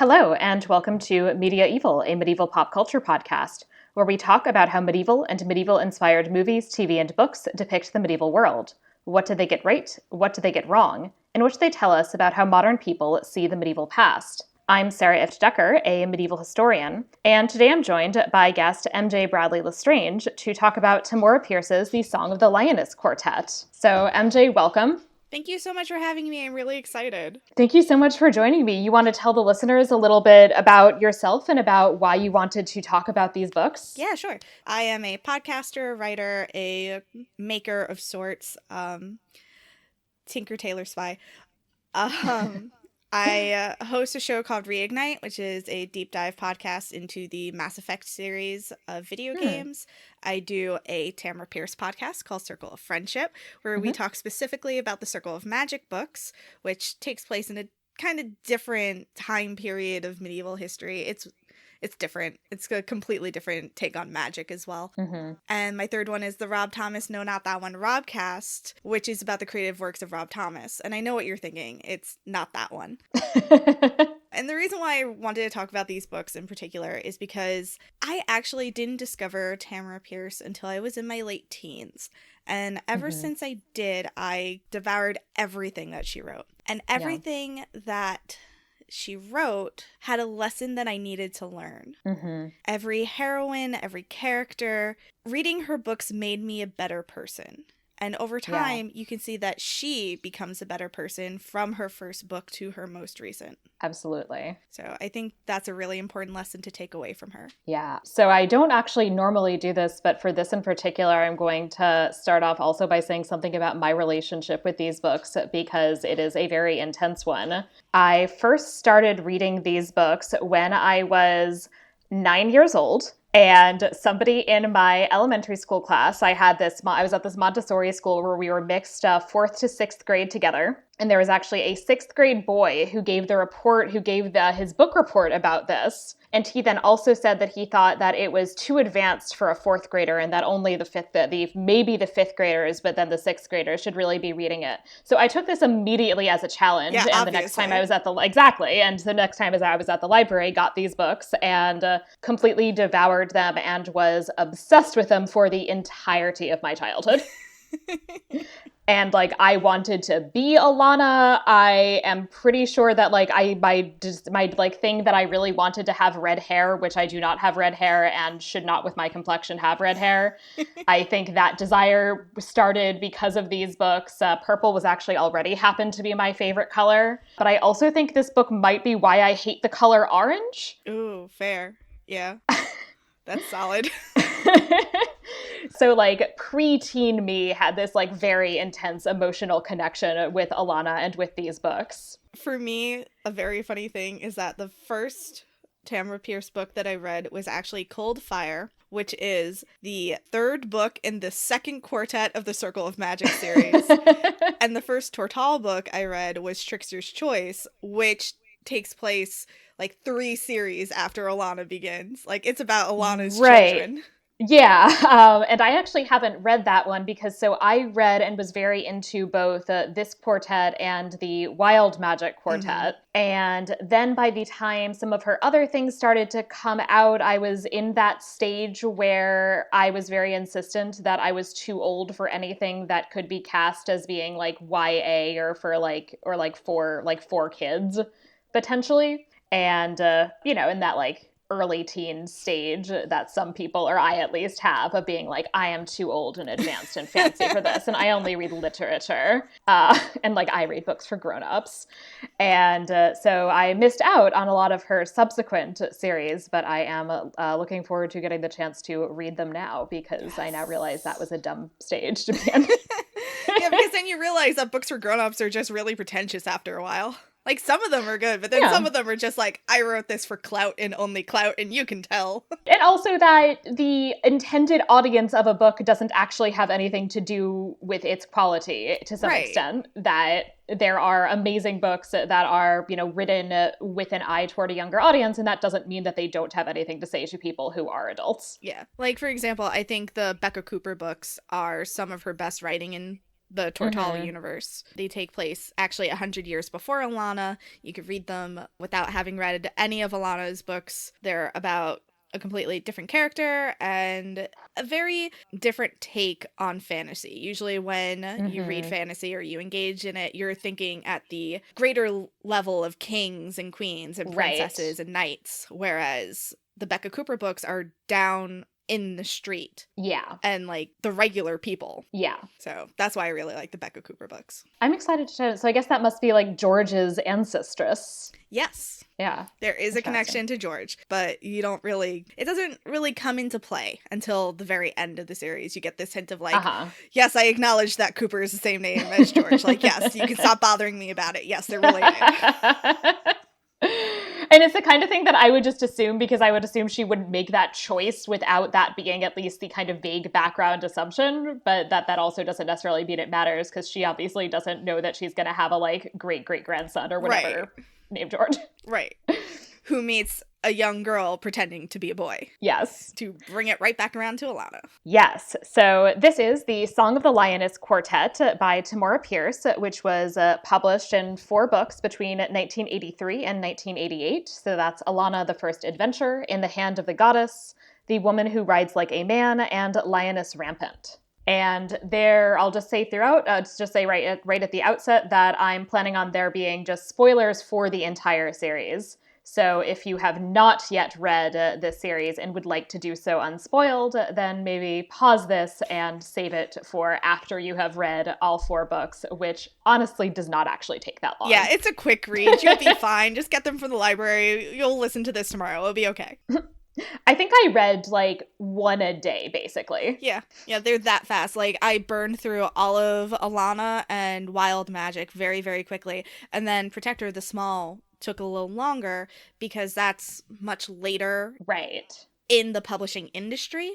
Hello, and welcome to Media-eval, a medieval pop culture podcast, where we talk about how medieval and medieval-inspired movies, TV, and books depict the medieval world. What did they get right? What did they get wrong? And what do they tell us about how modern people see the medieval past? I'm Sarah ifft Decker, a medieval historian, and today I'm joined by guest MJ Bradley-Lestrange to talk about Tamora Pierce's The Song of the Lioness quartet. So, MJ, welcome. Thank you so much for having me. I'm really excited. Thank you so much for joining me. You want to tell the listeners a little bit about yourself and about why you wanted to talk about these books? Yeah, sure. I am a podcaster, writer, a maker of sorts, Tinker Tailor Spy. I host a show called Reignite, which is a deep dive podcast into the Mass Effect series of video games. I do a Tamora Pierce podcast called Circle of Friendship, where we talk specifically about the Circle of Magic books, which takes place in a kind of different time period of medieval history. It's different. It's a completely different take on magic as well. And my third one is the Rob Thomas No Not That One Robcast, which is about the creative works of Rob Thomas. And I know what you're thinking. It's not that one. And the reason why I wanted to talk about these books in particular is because I actually didn't discover Tamora Pierce until I was in my late teens. And ever since I did, I devoured everything that she wrote. And everything that she wrote had a lesson that I needed to learn. Every heroine, every character, reading her books made me a better person. And over time, you can see that she becomes a better person from her first book to her most recent. Absolutely. So I think that's a really important lesson to take away from her. Yeah. So I don't actually normally do this, but for this in particular, I'm going to start off also by saying something about my relationship with these books because it is a very intense one. I first started reading these books when I was 9 years old. And somebody in my elementary school class, I was at this Montessori school where we were mixed 4th to 6th grade together. And there was actually a 6th grade boy who gave his book report about this. And he then also said that he thought that it was too advanced for a 4th grader and that only maybe the 5th graders, but then the 6th graders should really be reading it. So I took this immediately as a challenge. Yeah, and obviously. the next time I was at the library, got these books and completely devoured them and was obsessed with them for the entirety of my childhood. And I wanted to be Alana. I am pretty sure that my thing that I really wanted to have red hair, which I do not have red hair and should not with my complexion have red hair. I think that desire started because of these books. Purple was actually already happened to be my favorite color. But I also think this book might be why I hate the color orange. Ooh, fair. Yeah. That's solid. So preteen me had this very intense emotional connection with Alana and with these books. For me, a very funny thing is that the first Tamora Pierce book that I read was actually Cold Fire, which is the third book in the second quartet of the Circle of Magic series. And the first Tortall book I read was Trickster's Choice, which takes place 3 series after Alana begins. It's about Alana's children. Yeah, and I actually haven't read that one because I read and was very into both this quartet and the Wild Magic quartet. And then by the time some of her other things started to come out, I was in that stage where I was very insistent that I was too old for anything that could be cast as being YA or for kids potentially. And in that early teen stage that some people, or I at least have, of being I am too old and advanced and fancy for this, and I only read literature, and I read books for grown-ups. And so I missed out on a lot of her subsequent series, but I am looking forward to getting the chance to read them now because I now realize that was a dumb stage to be in. Yeah, because then you realize that books for grown-ups are just really pretentious after a while. Some of them are good, but then some of them are just I wrote this for clout and only clout, and you can tell. And also that the intended audience of a book doesn't actually have anything to do with its quality to some extent. That there are amazing books that are, written with an eye toward a younger audience, and that doesn't mean that they don't have anything to say to people who are adults. Yeah. For example, I think the Becca Cooper books are some of her best writing in the Tortala universe. They take place actually 100 years before Alanna. You could read them without having read any of Alanna's books. They're about a completely different character and a very different take on fantasy. Usually when you read fantasy or you engage in it, you're thinking at the greater level of kings and queens and princesses and knights, whereas the Becca Cooper books are down in the street. Yeah. And like the regular people. Yeah. So that's why I really like the Becca Cooper books. I'm excited to know. So I guess that must be like George's ancestress. Yes. Yeah. There is a connection to George, but it doesn't really come into play until the very end of the series. You get this hint of like, yes, I acknowledge that Cooper is the same name as George. Like, yes, you can stop bothering me about it. Yes, they're related. And it's the kind of thing that I would just assume, because I would assume she would make that choice without that being at least the kind of vague background assumption, but that also doesn't necessarily mean it matters, because she obviously doesn't know that she's going to have a like great-great-grandson or whatever named George. Right. Who meets a young girl pretending to be a boy. Yes. To bring it right back around to Alanna. Yes. So this is the Song of the Lioness Quartet by Tamora Pierce, which was published in 4 books between 1983 and 1988. So that's Alanna, the First Adventure, In the Hand of the Goddess, The Woman Who Rides Like a Man, and Lioness Rampant. And there, I'll just say throughout, just say right at the outset that I'm planning on there being just spoilers for the entire series. So if you have not yet read this series and would like to do so unspoiled, then maybe pause this and save it for after you have read all 4 books, which honestly does not actually take that long. Yeah, it's a quick read. You'll be fine. Just get them from the library. You'll listen to this tomorrow. It'll be okay. I think I read like 1 a day, basically. Yeah, they're that fast. Like, I burned through all of Alanna and Wild Magic very, very quickly. And then Protector of the Small took a little longer because that's much later in the publishing industry.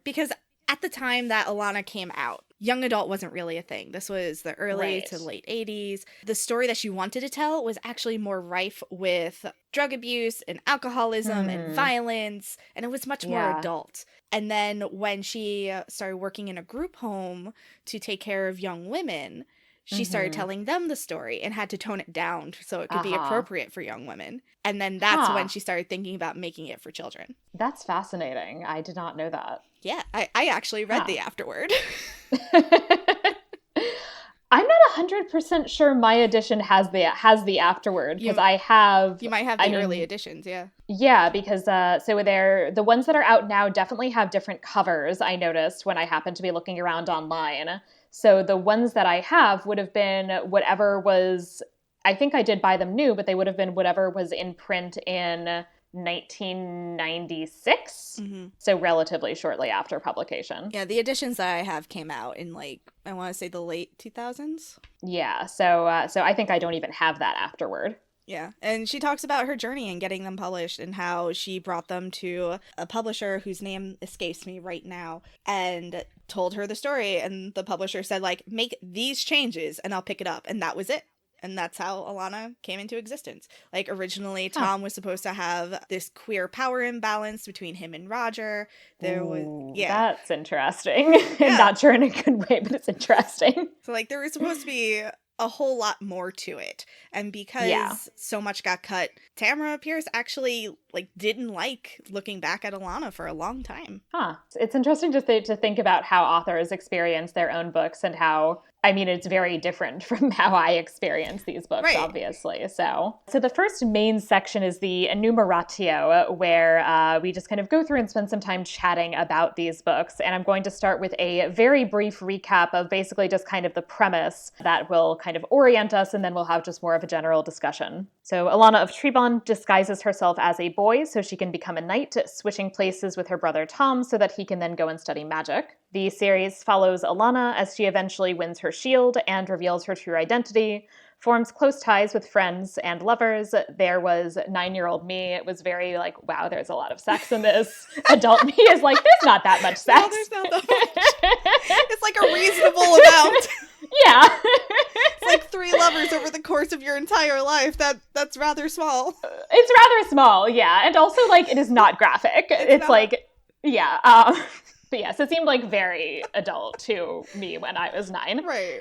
Because at the time that Alanna came out, young adult wasn't really a thing. This was the early to late 80s. The story that she wanted to tell was actually more rife with drug abuse and alcoholism and violence, and it was much more adult. And then when she started working in a group home to take care of young women, she started telling them the story and had to tone it down so it could be appropriate for young women. And then that's when she started thinking about making it for children. That's fascinating. I did not know that. Yeah, I actually read the afterword. I'm not 100% sure my edition has the afterword, because I have... You might have the early editions, yeah. Yeah, because so the ones that are out now definitely have different covers, I noticed when I happened to be looking around online. So the ones that I have would have been whatever was... I think I did buy them new, but they would have been whatever was in print in 1996, so relatively shortly after publication. Yeah, the editions that I have came out in like, I want to say the late 2000s. Yeah, so I think I don't even have that afterward. Yeah, and she talks about her journey in getting them published and how she brought them to a publisher whose name escapes me right now and told her the story, and the publisher said, like, make these changes and I'll pick it up, and that was it. And that's how Alanna came into existence. Like, originally, Tom was supposed to have this queer power imbalance between him and Roger. That's interesting. I'm not sure in a good way, but it's interesting. So, like, there was supposed to be a whole lot more to it. And because so much got cut, Tamora Pierce actually, like, didn't like looking back at Alanna for a long time. It's interesting to think about how authors experience their own books and how... I mean, it's very different from how I experience these books, obviously. So the first main section is the enumeratio, where we just kind of go through and spend some time chatting about these books. And I'm going to start with a very brief recap of basically just kind of the premise that will kind of orient us, and then we'll have just more of a general discussion. So Alanna of Trebon disguises herself as a boy so she can become a knight, switching places with her brother Tom so that he can then go and study magic. The series follows Alanna as she eventually wins her shield and reveals her true identity, forms close ties with friends and lovers. There was 9-year-old me. It was very like, wow, there's a lot of sex in this. Adult me is like, there's not that much sex. No, there's not that much. It's like a reasonable amount. Yeah. It's like 3 lovers over the course of your entire life. That's rather small. It's rather small, yeah. And also, like, it is not graphic. It's like, yeah. But yes, it seemed like very adult to me when I was 9. Right.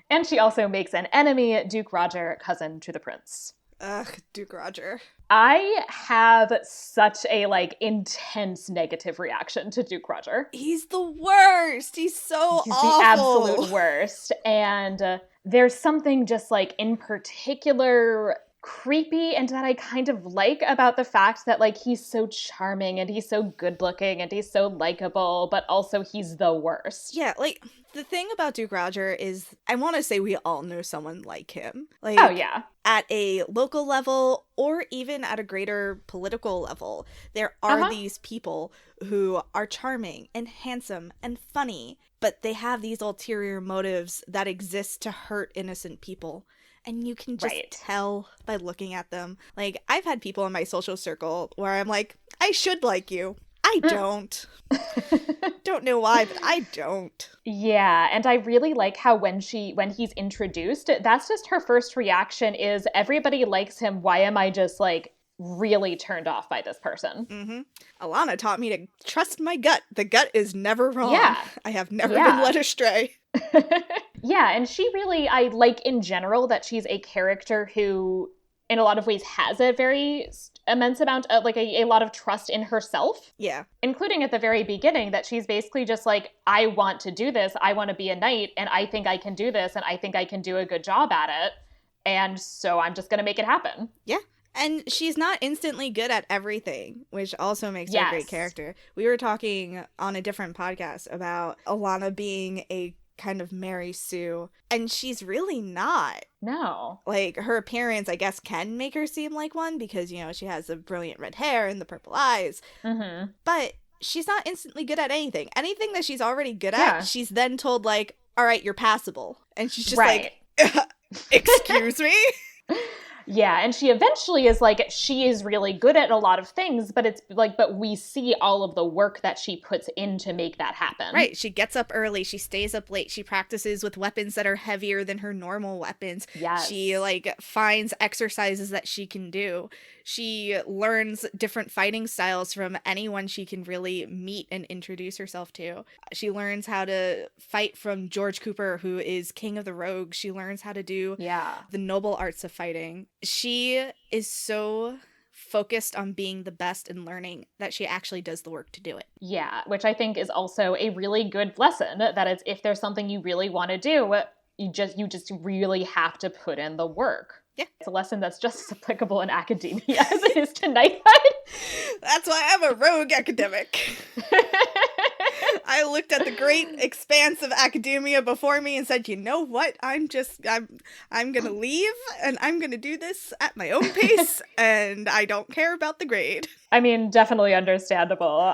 And she also makes an enemy, Duke Roger, cousin to the prince. Ugh, Duke Roger. I have such a, like, intense negative reaction to Duke Roger. He's the worst. He's so He's awful. the absolute worst. And there's something just, like, in particular creepy and that I kind of like about the fact that, like, he's so charming and he's so good looking and he's so likable, but also he's the worst. Yeah, like, the thing about Duke Roger is, I want to say we all know someone like him. Like, oh, yeah. At a local level or even at a greater political level, there are these people who are charming and handsome and funny, but they have these ulterior motives that exist to hurt innocent people. And you can just tell by looking at them. Like, I've had people in my social circle where I'm like, I should like you. I don't. Don't know why, but I don't. Yeah, and I really like how when he's introduced, that's just her first reaction is, everybody likes him, why am I just, like, really turned off by this person? Mm-hmm. Alana taught me to trust my gut. The gut is never wrong. Yeah. I have never been led astray. Yeah, and she really, I like in general that she's a character who, in a lot of ways, has a very immense amount of, like, a lot of trust in herself. Yeah. Including at the very beginning, that she's basically just like, I want to do this, I want to be a knight, and I think I can do this, and I think I can do a good job at it, and so I'm just going to make it happen. Yeah. And she's not instantly good at everything, which also makes her a great character. We were talking on a different podcast about Alana being a kind of Mary Sue, and she's really not. No. Like, her appearance, I guess, can make her seem like one because, you know, she has the brilliant red hair and the purple eyes. Mm-hmm. But she's not instantly good at anything. Anything that she's already good at, she's then told, like, all right, you're passable. And she's just like, excuse me? Yeah, and she eventually is like, she is really good at a lot of things, but it's like, but we see all of the work that she puts in to make that happen. Right, she gets up early, she stays up late, she practices with weapons that are heavier than her normal weapons. Yes. She, like, finds exercises that she can do. She learns different fighting styles from anyone she can really meet and introduce herself to. She learns how to fight from George Cooper, who is king of the rogues. She learns how to do the noble arts of fighting. She is so focused on being the best and learning that she actually does the work to do it. Yeah, which I think is also a really good lesson, that it's, if there's something you really want to do, you just really have to put in the work. Yeah. It's a lesson that's just as applicable in academia as it is to knighthood. That's why I'm a rogue academic. I looked at the great expanse of academia before me and said, you know what? I'm going to leave and I'm going to do this at my own pace and I don't care about the grade. I mean, definitely understandable.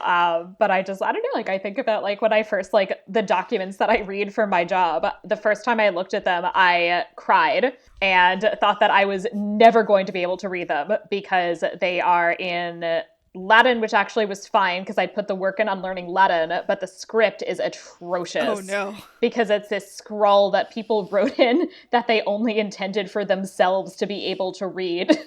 But I don't know, like, I think about, like, when I first, like, the documents that I read for my job, the first time I looked at them, I cried and thought that I was never going to be able to read them because they are in Latin, which actually was fine because I'd put the work in on learning Latin, but the script is atrocious. Oh, no. Because it's this scrawl that people wrote in that they only intended for themselves to be able to read.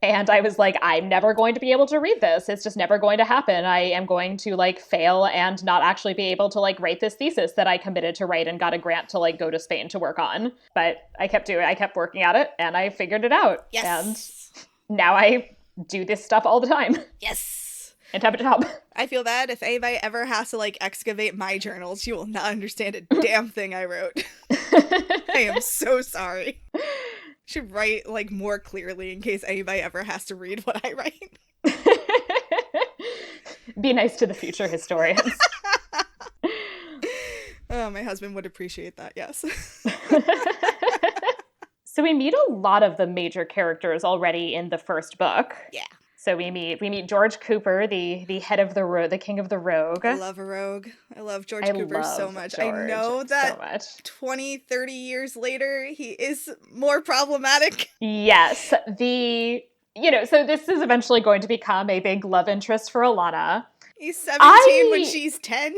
And I was like, I'm never going to be able to read this. It's just never going to happen. I am going to, like, fail and not actually be able to, like, write this thesis that I committed to write and got a grant to, like, go to Spain to work on. But I kept working at it and I figured it out. Yes. And now I do this stuff all the time. Yes. And have a job. I feel bad if anybody ever has to, like, excavate my journals. You will not understand a damn thing I wrote. I am so sorry. Should write, like, more clearly in case anybody ever has to read what I write. Be nice to the future historians. Oh, my husband would appreciate that, yes. So we meet a lot of the major characters already in the first book. Yeah. So we meet George Cooper, the head of the king of the rogue. I love a rogue. I love George Cooper so much. I know that 20, 30 years later, he is more problematic. Yes. So this is eventually going to become a big love interest for Alana. He's 17 when she's 10.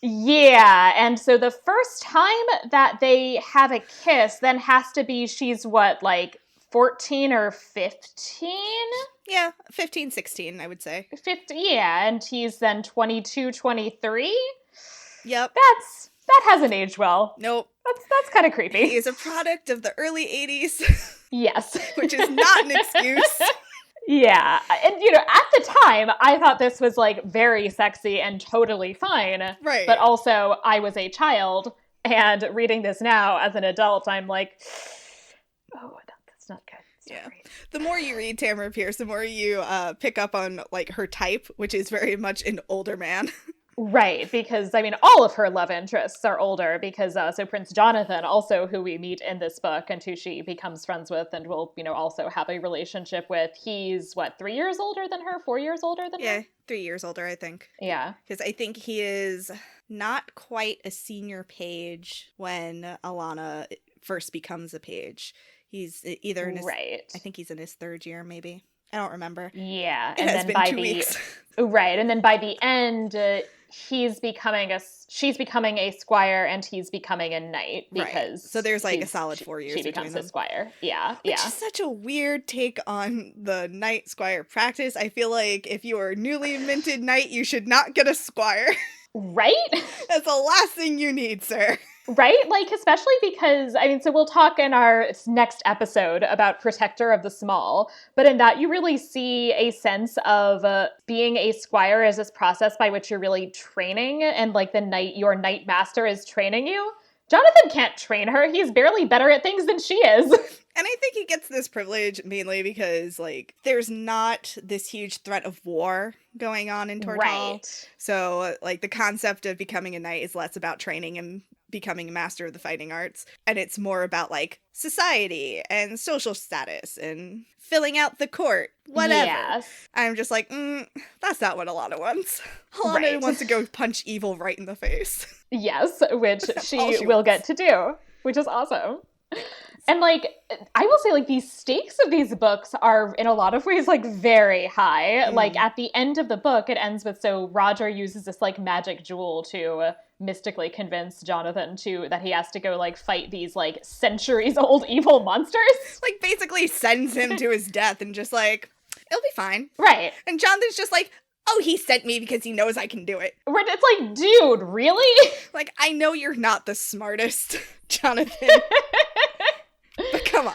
Yeah, and so the first time that they have a kiss then has to be she's what, like 14 or 15. Yeah, 15, 16, I would say. 50, yeah, and he's then 22, 23. Yep. That hasn't aged well. Nope. That's kind of creepy. He is a product of the early 80s. Yes. Which is not an excuse. Yeah. And, at the time, I thought this was, like, very sexy and totally fine. Right. But also, I was a child, and reading this now as an adult, I'm like, oh, that's not good. Yeah. The more you read Tamora Pierce, the more you pick up on, like, her type, which is very much an older man. Right, because, I mean, all of her love interests are older, because, so Prince Jonathan, also who we meet in this book, and who she becomes friends with, and will, also have a relationship with, he's, 3 years older than her? 4 years older than her? Yeah, 3 years older, I think. Yeah. Because I think he is not quite a senior page when Alana first becomes a page. He's either in his, right. I think he's in his 3rd year, maybe. I don't remember. Yeah, and then by 2 weeks. Right, and then by the end, she's becoming a squire, and he's becoming a knight, because right. So there's like a solid 4 years. She becomes a squire. Yeah, Which is such a weird take on the knight squire practice. I feel like if you are a newly minted knight, you should not get a squire. Right? That's the last thing you need, sir. Right? Like, especially because, I mean, so we'll talk in our next episode about Protector of the Small, but in that you really see a sense of being a squire as this process by which you're really training, and like your knight master is training you. Jonathan can't train her. He's barely better at things than she is. And I think he gets this privilege mainly because, like, there's not this huge threat of war going on in Tortal. Right. So, like, the concept of becoming a knight is less about training and becoming a master of the fighting arts, and it's more about, like, society and social status and filling out the court, whatever. Yes. I'm just like, that's not what Alana wants. Alana wants to go punch evil right in the face. Yes, which she will get to do, which is awesome. And, like, I will say, like, the stakes of these books are, in a lot of ways, like, very high. Like, at the end of the book, it ends with, so Roger uses this, like, magic jewel to mystically convince Jonathan that he has to go, like, fight these, like, centuries-old evil monsters. Like, basically sends him to his death and just, like, it'll be fine. Right. And Jonathan's just like, oh, he sent me because he knows I can do it. It's like, dude, really? Like, I know you're not the smartest, Jonathan. But come on.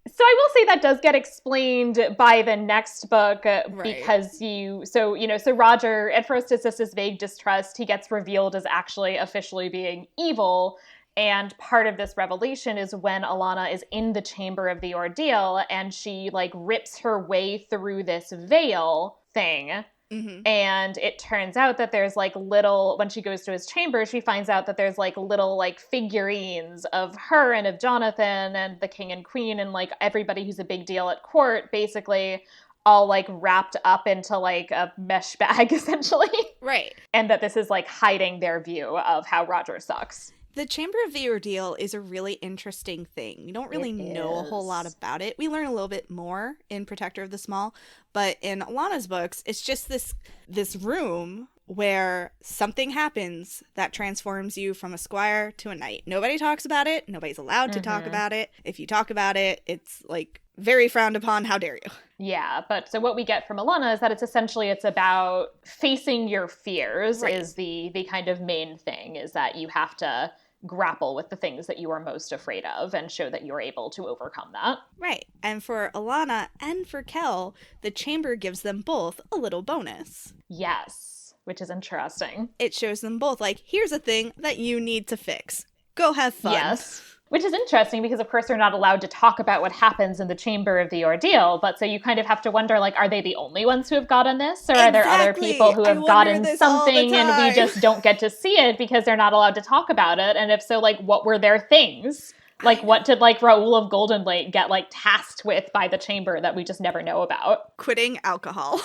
So I will say that does get explained by the next book, right. Because so Roger, at first it's just this vague distrust. He gets revealed as actually officially being evil. And part of this revelation is when Alana is in the chamber of the ordeal, and she, like, rips her way through this veil thing. Mm-hmm. And it turns out that there's, like, when she goes to his chamber, she finds out that there's, like, little, like, figurines of her and of Jonathan and the king and queen and, like, everybody who's a big deal at court, basically, all, like, wrapped up into, like, a mesh bag, essentially. Right. And that this is, like, hiding their view of how Roger sucks. The Chamber of the Ordeal is a really interesting thing. We don't really know a whole lot about it. We learn a little bit more in Protector of the Small, but in Alana's books, it's just this room where something happens that transforms you from a squire to a knight. Nobody talks about it. Nobody's allowed to talk about it. If you talk about it, it's, like, very frowned upon. How dare you? Yeah, but so what we get from Alana is that it's about facing your fears. Right. Is the kind of main thing, is that you have to grapple with the things that you are most afraid of and show that you're able to overcome that. Right. And for Alana and for Kel, the chamber gives them both a little bonus. Yes, which is interesting. It shows them both, like, here's a thing that you need to fix. Go have fun. Yes. Which is interesting because, of course, they're not allowed to talk about what happens in the Chamber of the Ordeal. But so you kind of have to wonder, like, are they the only ones who have gotten this? Or are there other people who have gotten something and we just don't get to see it because they're not allowed to talk about it? And if so, like, what were their things? Like, what did, like, Raoul of Golden Lake get, like, tasked with by the Chamber that we just never know about? Quitting alcohol.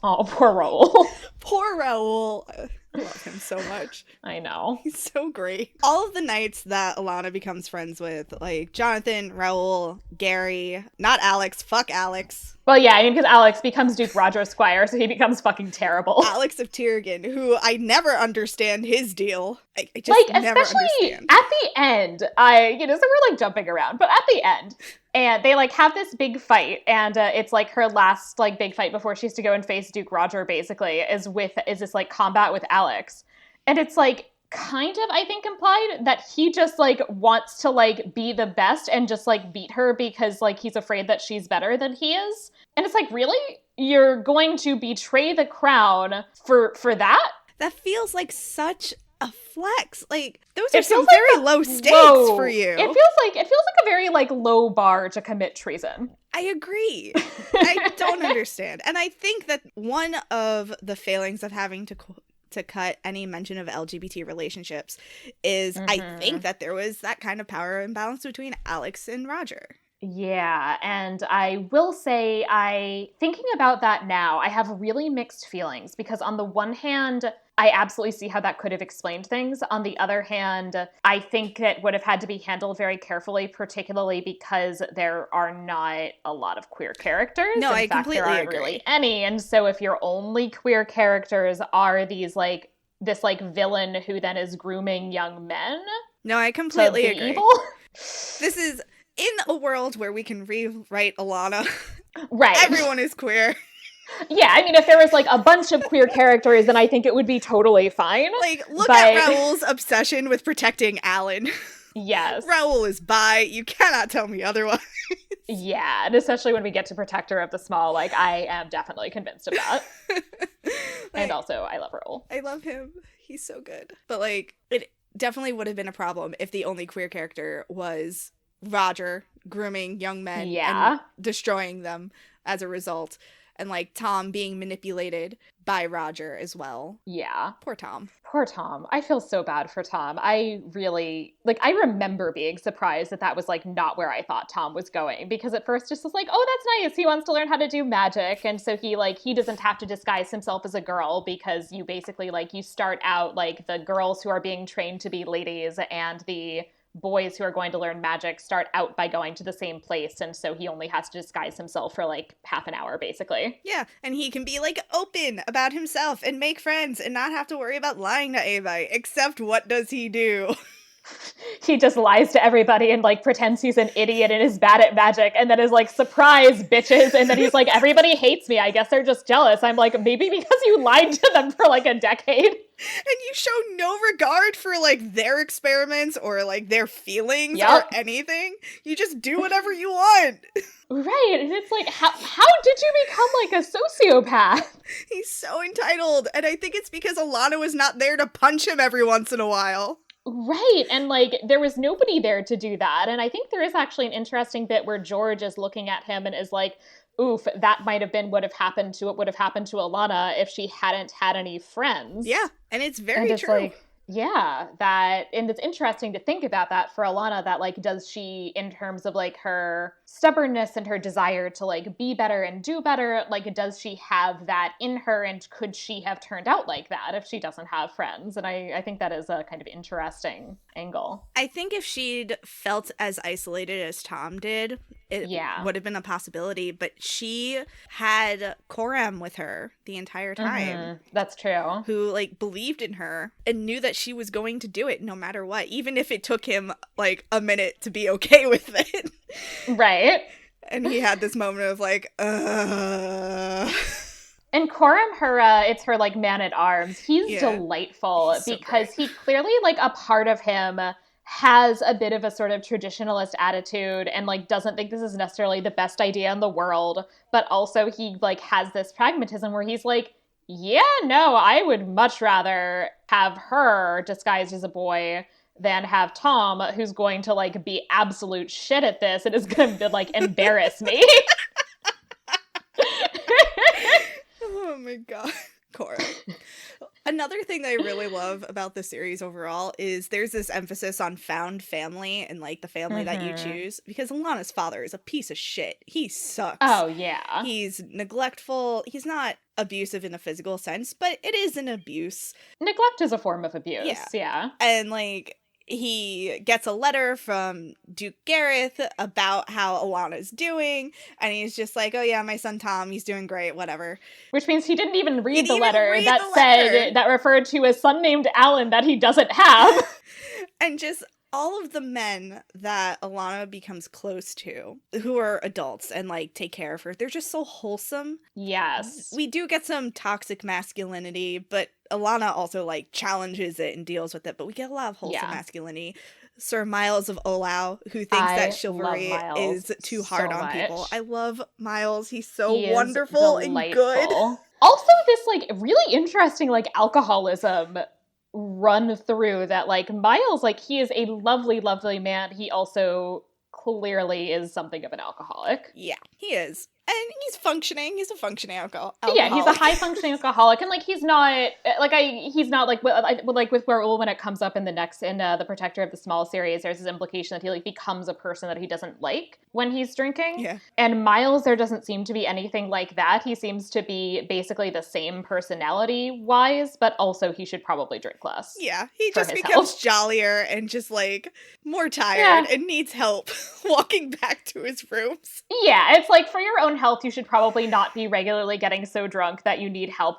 Oh, poor Raoul. Poor Raoul. I love him so much. I know. He's so great. All of the knights that Alana becomes friends with, like Jonathan, Raoul, Gary, not Alex, fuck Alex. Well, yeah, I mean, because Alex becomes Duke Roger Squire, so he becomes fucking terrible. Alex of Tyrgen, who I never understand his deal. I just like, never especially understand. at the end, so we're, like, jumping around, but at the end, and they, like, have this big fight, and it's, like, her last, like, big fight before she has to go and face Duke Roger, basically, is this, like, combat with Alex. And it's, like, kind of, I think, implied that he just, like, wants to, like, be the best and just, like, beat her because, like, he's afraid that she's better than he is. And it's like, really? You're going to betray the crown for that? That feels like such a flex. Like, those are some very low stakes for you. It feels like a very, like, low bar to commit treason. I agree. I don't understand. And I think that one of the failings of having to cut any mention of LGBT relationships is I think that there was that kind of power imbalance between Alex and Roger. Yeah, and I will say, thinking about that now, I have really mixed feelings because on the one hand, I absolutely see how that could have explained things. On the other hand, I think it would have had to be handled very carefully, particularly because there are not a lot of queer characters. No, In fact, completely there aren't agree. really any. And so if your only queer characters are these, like, this, like, villain who then is grooming young men No, I completely to be agree. evil. This is in a world where we can rewrite Alana. Right. Everyone is queer. Yeah, I mean, if there was, like, a bunch of queer characters, then I think it would be totally fine. Like, look at Raoul's obsession with protecting Alan. Yes. Raoul is bi. You cannot tell me otherwise. Yeah, and especially when we get to Protector of the Small, like, I am definitely convinced of that. And also, I love Raoul. I love him. He's so good. But, like, it definitely would have been a problem if the only queer character was Roger grooming young men and destroying them as a result. And, like, Tom being manipulated by Roger as well. Yeah. Poor Tom. Poor Tom. I feel so bad for Tom. I really, like, I remember being surprised that was, like, not where I thought Tom was going. Because at first just was like, oh, that's nice. He wants to learn how to do magic. And so he doesn't have to disguise himself as a girl because you basically, like, you start out, like, the girls who are being trained to be ladies and the boys who are going to learn magic start out by going to the same place, and so he only has to disguise himself for, like, half an hour, basically. Yeah, and he can be, like, open about himself and make friends and not have to worry about lying to Ava, except what does he do? He just lies to everybody and, like, pretends he's an idiot and is bad at magic, and then is like, surprise, bitches, and then he's like, everybody hates me, I guess they're just jealous. I'm like, maybe because you lied to them for, like, a decade. And you show no regard for, like, their experiments or, like, their feelings or anything. You just do whatever you want. Right, and it's like, how did you become, like, a sociopath? He's so entitled, and I think it's because Alana was not there to punch him every once in a while. Right, and, like, there was nobody there to do that, and I think there is actually an interesting bit where George is looking at him and is like, oof, that might have been what would have happened to Alana if she hadn't had any friends. Yeah, and it's very true. Like, yeah, and it's interesting to think about that for Alana, that, like, does she, in terms of, like, her stubbornness and her desire to, like, be better and do better, like, does she have that in her, and could she have turned out like that if she doesn't have friends? And I think that is a kind of interesting angle. I think if she'd felt as isolated as Tom did, it would have been a possibility, but she had Coram with her the entire time. Mm-hmm. That's true. Who, like, believed in her and knew that she was going to do it no matter what, even if it took him, like, a minute to be okay with it. Right. And he had this moment of, like, And Coram, it's her, like, man-at-arms. He's delightful because he clearly, like, a part of him has a bit of a sort of traditionalist attitude and, like, doesn't think this is necessarily the best idea in the world, but also he, like, has this pragmatism where he's like, yeah, no, I would much rather have her disguised as a boy than have Tom, who's going to, like, be absolute shit at this and is going to, like, embarrass me. Oh my god. Cora. Another thing that I really love about the series overall is there's this emphasis on found family and, like, the family that you choose, because Alana's father is a piece of shit. He sucks. Oh, yeah. He's neglectful. He's not abusive in a physical sense, but it is an abuse. Neglect is a form of abuse, yeah. And, like, he gets a letter from Duke Gareth about how Alana's doing, and he's just like, oh yeah, my son Tom, he's doing great, whatever. Which means he didn't even read the letter that referred to a son named Alan that he doesn't have. And just all of the men that Alana becomes close to, who are adults and, like, take care of her, they're just so wholesome. Yes. We do get some toxic masculinity, but Alana also, like, challenges it and deals with it, but we get a lot of wholesome masculinity. Sir Miles of Olau, who thinks that chivalry is too hard on people. I love Miles. He's so wonderful and good. Also, this, like, really interesting, like, alcoholism run through that, like, Miles, like, he is a lovely, lovely man. He also clearly is something of an alcoholic. Yeah, he is. And he's functioning. He's a functioning alcoholic. Yeah, he's a high-functioning alcoholic, and, like, he's not with Werewolf when it comes up in the Protector of the Small series, there's this implication that he, like, becomes a person that he doesn't like when he's drinking. Yeah. And Miles, there doesn't seem to be anything like that. He seems to be basically the same personality-wise, but also he should probably drink less. Yeah, he just becomes jollier and just, like, more tired and needs help walking back to his rooms. Yeah, it's like, for your own health, you should probably not be regularly getting so drunk that you need help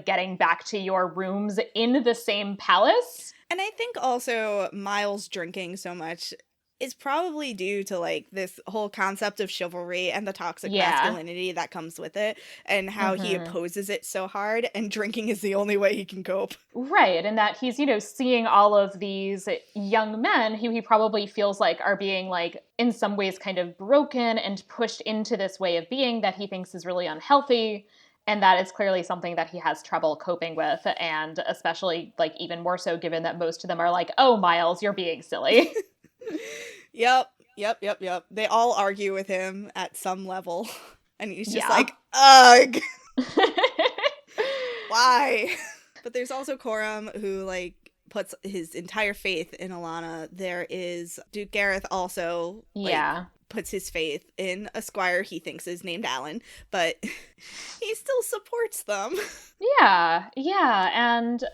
getting back to your rooms in the same palace. And I think also Miles drinking so much is probably due to, like, this whole concept of chivalry and the toxic masculinity that comes with it, and how he opposes it so hard, and drinking is the only way he can cope. Right, and that he's, seeing all of these young men who he probably feels like are being, like, in some ways kind of broken and pushed into this way of being that he thinks is really unhealthy, and that is clearly something that he has trouble coping with, and especially, like, even more so given that most of them are like, oh, Miles, you're being silly. Yep. They all argue with him at some level. And he's just like, ugh! Why? But there's also Coram, who, like, puts his entire faith in Alana. There is Duke Gareth also, puts his faith in a squire he thinks is named Alan, but he still supports them. Yeah, and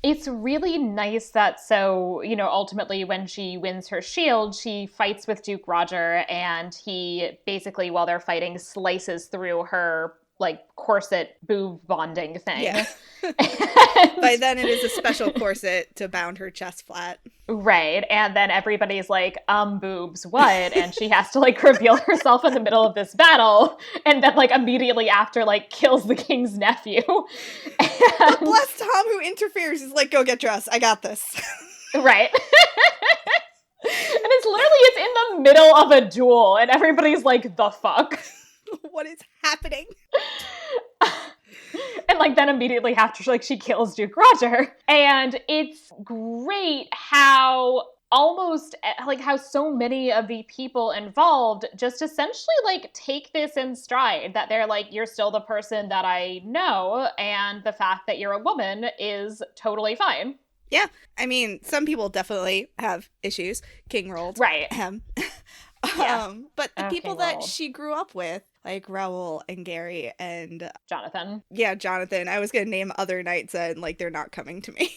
it's really nice that, so, ultimately when she wins her shield, she fights with Duke Roger, and he basically, while they're fighting, slices through her, like, corset boob bonding thing. Yeah. By then it is a special corset to bound her chest flat. Right, and then everybody's like, boobs, what? And she has to, like, reveal herself in the middle of this battle, and then, like, immediately after, like, kills the king's nephew. But bless Tom, who interferes, is like, go get dressed, I got this. Right. And it's in the middle of a duel, and everybody's like, the fuck? What is happening? And, like, then immediately after, like, she kills Duke Roger. And it's great how how so many of the people involved just essentially, like, take this in stride, that they're like, you're still the person that I know, and the fact that you're a woman is totally fine. Yeah. I mean, some people definitely have issues. King rolled. Right. But the people that she grew up with, like Raoul and Gary and Jonathan. Yeah, Jonathan. I was gonna name other knights and, like, they're not coming to me.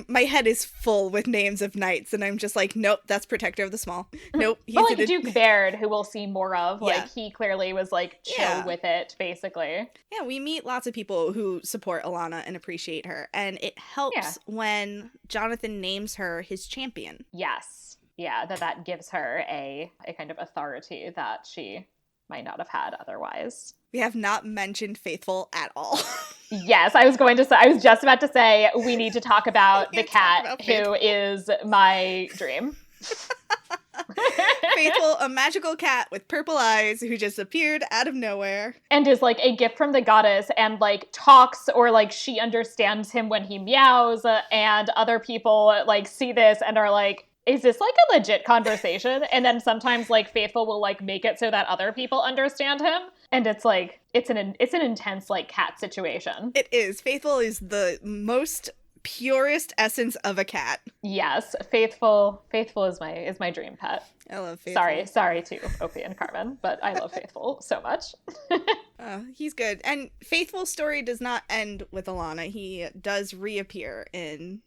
My head is full with names of knights, and I'm just like, nope, that's Protector of the Small. Nope. He's like Duke Baird, who we'll see more of. Yeah. Like, he clearly was, like, chill with it, basically. Yeah, we meet lots of people who support Alana and appreciate her, and it helps when Jonathan names her his champion. Yes. Yeah, that gives her a kind of authority that she might not have had otherwise. We have not mentioned Faithful at all. Yes, I was just about to say we need to talk about the cat who is my dream. Faithful, a magical cat with purple eyes who just appeared out of nowhere. And is, like, a gift from the goddess, and, like, talks, or, like, she understands him when he meows, and other people, like, see this and are like, is this, like, a legit conversation? And then sometimes, like, Faithful will, like, make it so that other people understand him. And it's like, it's an intense, like, cat situation. It is. Faithful is the most purest essence of a cat. Yes, Faithful is my dream pet. I love Faithful. Sorry to Opie and Carmen, but I love Faithful so much. He's good. And Faithful's story does not end with Alana. He does reappear in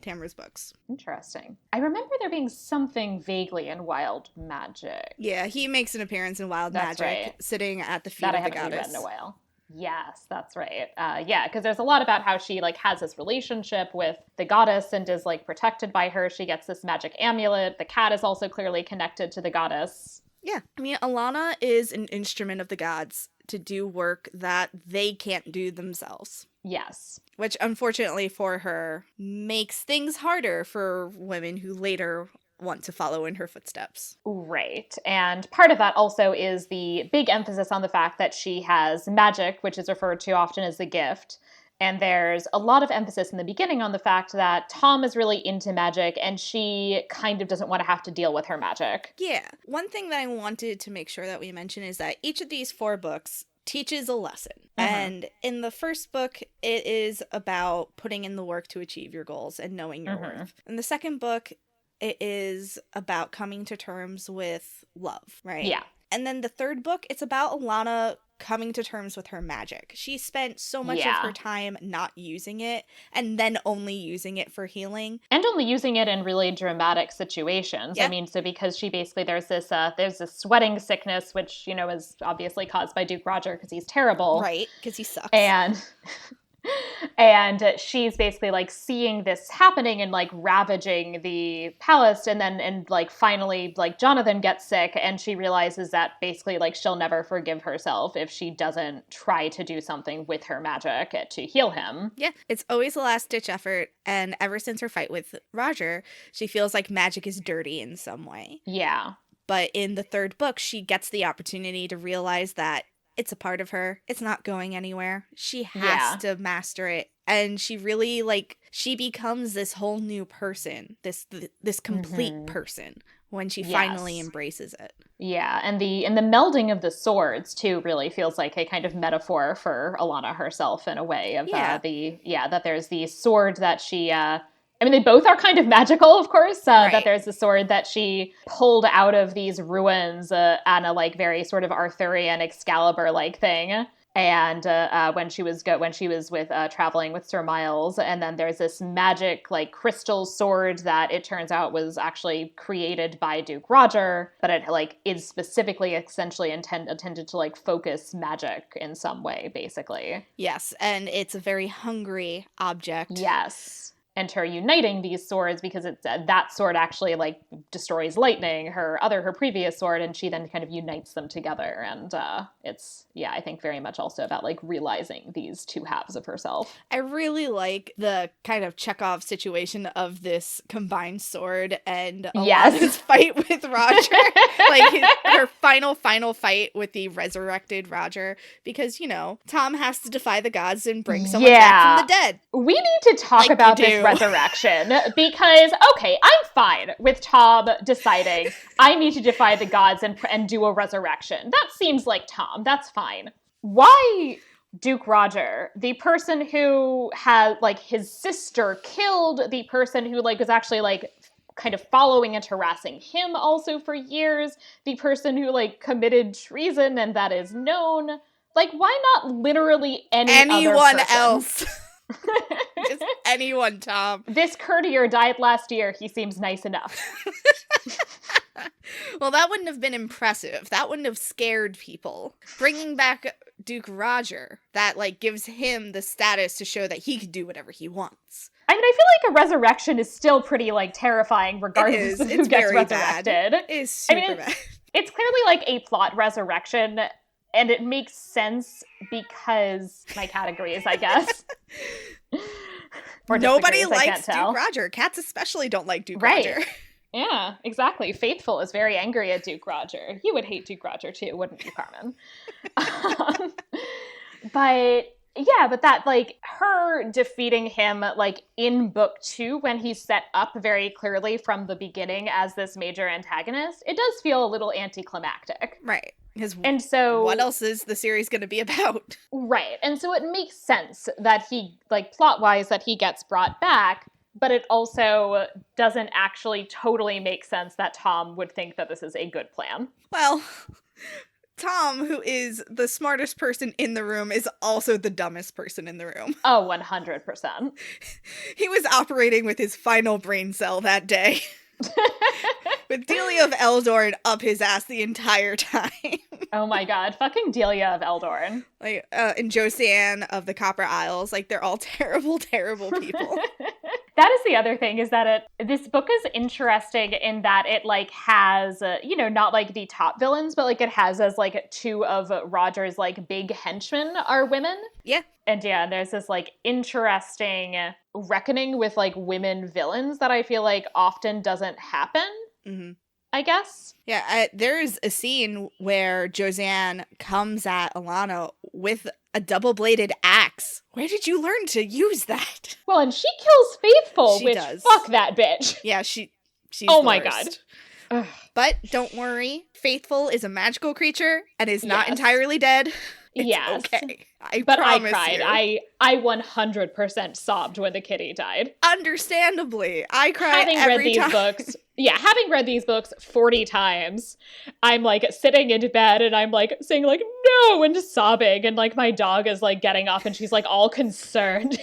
Tamora's books. Interesting. I remember there being something vaguely in Wild Magic. Yeah, he makes an appearance in Wild Magic, sitting at the feet of the goddess. That I haven't read in a while. Yes, that's right. Yeah, because there's a lot about how she, like, has this relationship with the goddess and is, like, protected by her. She gets this magic amulet. The cat is also clearly connected to the goddess. Yeah. I mean, Alana is an instrument of the gods to do work that they can't do themselves. Yes. Which, unfortunately for her, makes things harder for women who later want to follow in her footsteps. Right. And part of that also is the big emphasis on the fact that she has magic, which is referred to often as the gift. And there's a lot of emphasis in the beginning on the fact that Tom is really into magic and she kind of doesn't want to have to deal with her magic. Yeah. One thing that I wanted to make sure that we mention is that each of these 4 books teaches a lesson. Mm-hmm. And in the first book, it is about putting in the work to achieve your goals and knowing your worth. In the second book, it is about coming to terms with love, right? Yeah. And then the third book, it's about Alana coming to terms with her magic. She spent so much of her time not using it and then only using it for healing. And only using it in really dramatic situations. Yeah. I mean, so because she basically, there's this sweating sickness, which, you know, is obviously caused by Duke Roger because he's terrible. Right, because he sucks. And she's basically, like, seeing this happening and, like, ravaging the palace. And like, finally, like, Jonathan gets sick and she realizes that basically, like, she'll never forgive herself if she doesn't try to do something with her magic to heal him. Yeah, it's always a last-ditch effort. And ever since her fight with Roger, she feels like magic is dirty in some way. Yeah. But in the third book, she gets the opportunity to realize that it's a part of her. It's not going anywhere. She has to master it. And she really, like, she becomes this whole new person, this complete person when she finally embraces it. Yeah, and the melding of the swords, too, really feels like a kind of metaphor for Alana herself in a way of that there's the sword that she... I mean, they both are kind of magical, of course, right. That there's the sword that she pulled out of these ruins on a, like, very sort of Arthurian Excalibur-like thing. And when she was with traveling with Sir Miles, and then there's this magic, like, crystal sword that it turns out was actually created by Duke Roger, but it, like, is specifically essentially intended to, like, focus magic in some way, basically. Yes, and it's a very hungry object. Yes. And her uniting these swords, because it's that sword actually, like, destroys lightning, her previous sword, and she then kind of unites them together. And it's, I think very much also about, like, realizing these two halves of herself. I really like the kind of Chekhov situation of this combined sword and Alana's fight with Roger. Like, her final fight with the resurrected Roger. Because, you know, Tom has to defy the gods and bring someone back from the dead. We need to talk about this resurrection, because, okay, I'm fine with Tom deciding I need to defy the gods and do a resurrection. That seems like Tom. That's fine. Why Duke Roger, the person who had, like, his sister killed, the person who, like, was actually, like, kind of following and harassing him also for years, the person who, like, committed treason and that is known? Like, why not literally anyone else? Just anyone, Tom. This courtier died last year. He seems nice enough. Well, that wouldn't have been impressive. That wouldn't have scared people. Bringing back Duke Roger, that, like, gives him the status to show that he can do whatever he wants. I mean, I feel like a resurrection is still pretty, like, terrifying regardless of who gets resurrected. Bad. It is super bad. It's clearly, like, a plot resurrection, and it makes sense because my cat agrees, I guess. Nobody likes Duke Roger. Cats especially don't like Duke Roger. Yeah, exactly. Faithful is very angry at Duke Roger. You would hate Duke Roger too, wouldn't you, Carmen? But that, like, her defeating him, like, in book 2 when he's set up very clearly from the beginning as this major antagonist, it does feel a little anticlimactic. Right. And so what else is the series going to be about? Right. And so it makes sense that he, like, plot-wise, that he gets brought back, but it also doesn't actually totally make sense that Tom would think that this is a good plan. Well, Tom, who is the smartest person in the room, is also the dumbest person in the room. Oh, 100%. He was operating with his final brain cell that day. With Delia of Eldorn up his ass the entire time. Oh my god, fucking Delia of Eldorn. Like, and Josanne of the Copper Isles, like, they're all terrible, terrible people. That is the other thing, is that this book is interesting in that it, like, has, not, like, the top villains, but, like, it has as, like, two of Roger's, like, big henchmen are women. Yeah. And yeah, there's this, like, interesting reckoning with, like, women villains that I feel like often doesn't happen, I guess. Yeah, there's a scene where Josanne comes at Alana with a double-bladed axe. Where did you learn to use that? Well, and she kills Faithful, She which, does. fuck that bitch. Yeah, she's oh the my worst. god. But don't worry, Faithful is a magical creature and is not entirely dead. It's okay. I cried. I 100% sobbed when the kitty died. Understandably. I cry every time. Having read these books 40 times, I'm, like, sitting in bed and I'm, like, saying, like, no, and just sobbing. And, like, my dog is, like, getting up and she's, like, all concerned.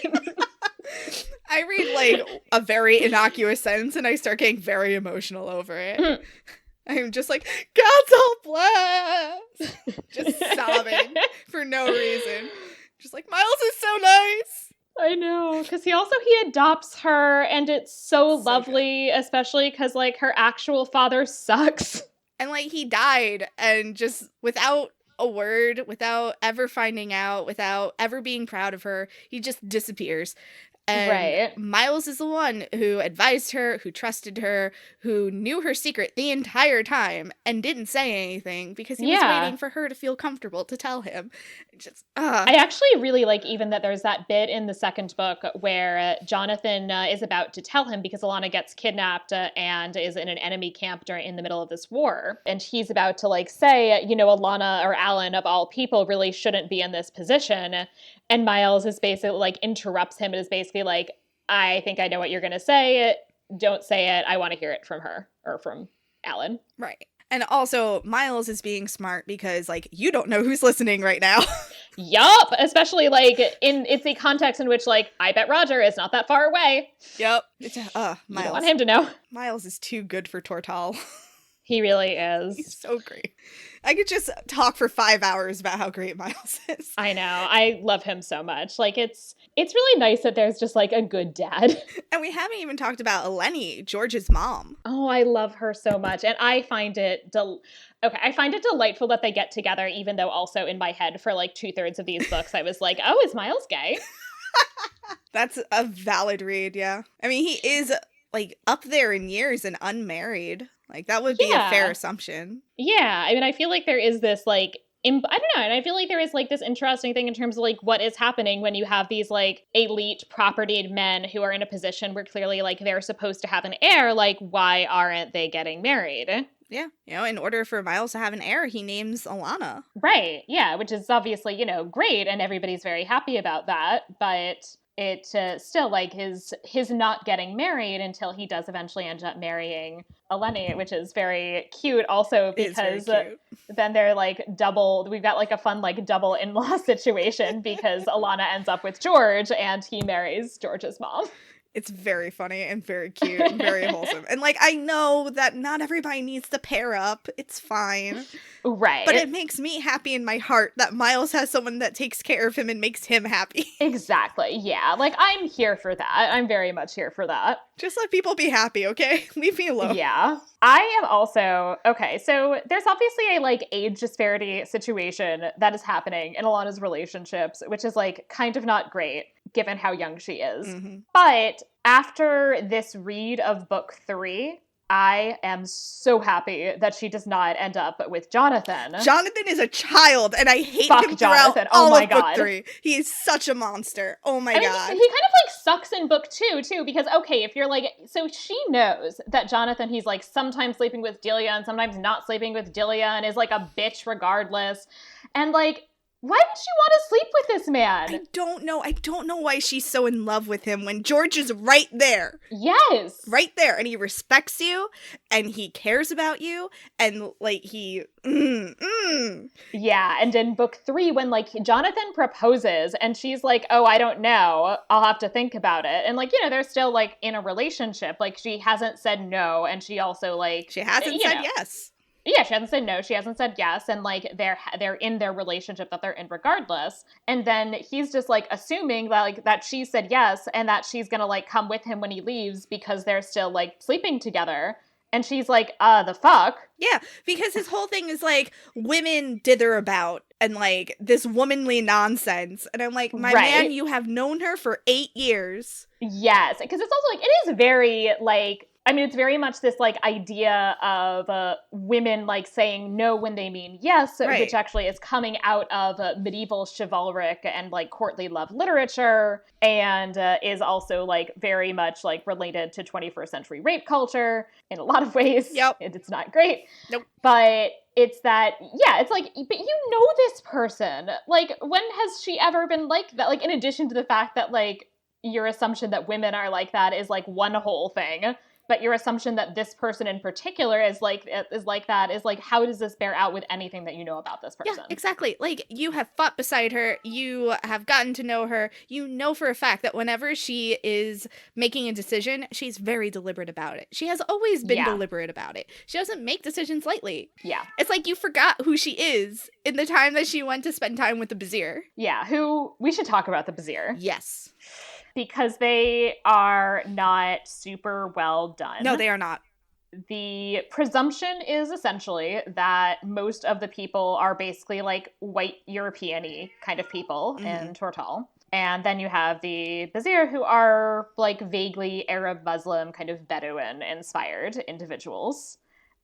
I read, like, a very innocuous sentence and I start getting very emotional over it. I'm just like, God's all bless! Just sobbing for no reason. Just like, Miles is so nice! I know, because he adopts her, and it's so lovely, good. Especially because, like, her actual father sucks. And, like, he died, and just without a word, without ever finding out, without ever being proud of her, he just disappears. And Miles is the one who advised her, who trusted her, who knew her secret the entire time and didn't say anything because he was waiting for her to feel comfortable to tell him. I actually really like even that there's that bit in the second book where Jonathan is about to tell him because Alana gets kidnapped and is in an enemy camp in the middle of this war. And he's about to, like, say, Alana or Alan of all people really shouldn't be in this position. And Miles is basically, like, interrupts him and is basically like, I think I know what you're going to say. Don't say it. I want to hear it from her or from Alan. Right. And also, Miles is being smart because, like, you don't know who's listening right now. Yup. Especially, like, it's a context in which, like, I bet Roger is not that far away. Yep. Miles. You don't want him to know. Miles is too good for Tortal. He really is. He's so great. I could just talk for 5 hours about how great Miles is. I know. I love him so much. Like, it's really nice that there's just, like, a good dad. And we haven't even talked about Eleni, George's mom. Oh, I love her so much. And I find it delightful that they get together, even though also in my head for, like, 2/3 of these books, I was like, oh, is Miles gay? That's a valid read, yeah. I mean, he is, like, up there in years and unmarried. Like, that would be a fair assumption. Yeah. I mean, I feel like there is this, like, I don't know. And I feel like there is, like, this interesting thing in terms of, like, what is happening when you have these, like, elite propertied men who are in a position where clearly, like, they're supposed to have an heir. Like, why aren't they getting married? Yeah. In order for Miles to have an heir, he names Alana. Right. Yeah. Which is obviously, great. And everybody's very happy about that. But it still, like, his not getting married until he does eventually end up marrying Eleni, which is very cute also because then they're, like, we've got, like, a fun, like, double in-law situation because Alana ends up with George and he marries George's mom. It's very funny and very cute and very wholesome. And, like, I know that not everybody needs to pair up. It's fine. Right. But it makes me happy in my heart that Miles has someone that takes care of him and makes him happy. Exactly. Yeah. Like, I'm here for that. I'm very much here for that. Just let people be happy, okay? Leave me alone. Yeah. I am also, okay, so there's obviously a, like, age disparity situation that is happening in Alana's relationships, which is, like, kind of not great given how young she is. Mm-hmm. But after this read of book 3, I am so happy that she does not end up with Jonathan. Jonathan is a child, and I hate Fuck him Jonathan. throughout Oh all my of book God. 3. He is such a monster. Oh my God. He kind of like sucks in book 2 too, because okay, if you're like, so she knows that Jonathan, he's like sometimes sleeping with Delia and sometimes not sleeping with Delia and is like a bitch regardless. And like, why would she want to sleep with this man? I don't know. I don't know why she's so in love with him when George is right there. Yes. Right there. And he respects you and he cares about you and like he Yeah, and in book 3 when like Jonathan proposes and she's like, "Oh, I don't know. I'll have to think about it." And like, you know, they're still like in a relationship. Like she hasn't said no and she also like she hasn't said yes. Yeah, she hasn't said no, she hasn't said yes, and like they're in their relationship that they're in regardless. And then he's just like assuming that like that she said yes and that she's gonna like come with him when he leaves because they're still like sleeping together. And she's like, the fuck? Yeah, because his whole thing is like women dither about and like this womanly nonsense. And I'm like, my man, you have known her for 8 years. Yes, because it's also like, it is very like, I mean, it's very much this like idea of women like saying no when they mean yes, which actually is coming out of medieval chivalric and like courtly love literature, and is also like very much like related to 21st century rape culture in a lot of ways. Yep. It's not great. Nope. But it's that, yeah, it's like, but you know this person. Like, when has she ever been like that? Like, in addition to the fact that like your assumption that women are like that is like one whole thing. But your assumption that this person in particular is like that is like, how does this bear out with anything that you know about this person? Yeah, exactly. Like, you have fought beside her, you have gotten to know her, you know for a fact that whenever she is making a decision, she's very deliberate about it. She has always been deliberate about it. She doesn't make decisions lightly. Yeah. It's like you forgot who she is in the time that she went to spend time with the Vizier. Yeah, who, we should talk about the Vizier. Yes. Because they are not super well done. No, they are not. The presumption is essentially that most of the people are basically like white European-y kind of people in Tortall. And then you have the Vizier, who are like vaguely Arab Muslim kind of Bedouin inspired individuals.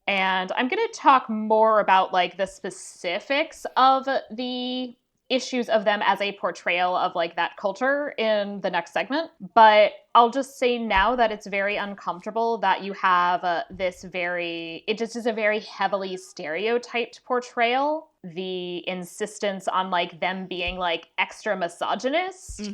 And I'm going to talk more about like the specifics of the issues of them as a portrayal of like that culture in the next segment. But I'll just say now that it's very uncomfortable that you have it just is a very heavily stereotyped portrayal. The insistence on like them being like extra misogynist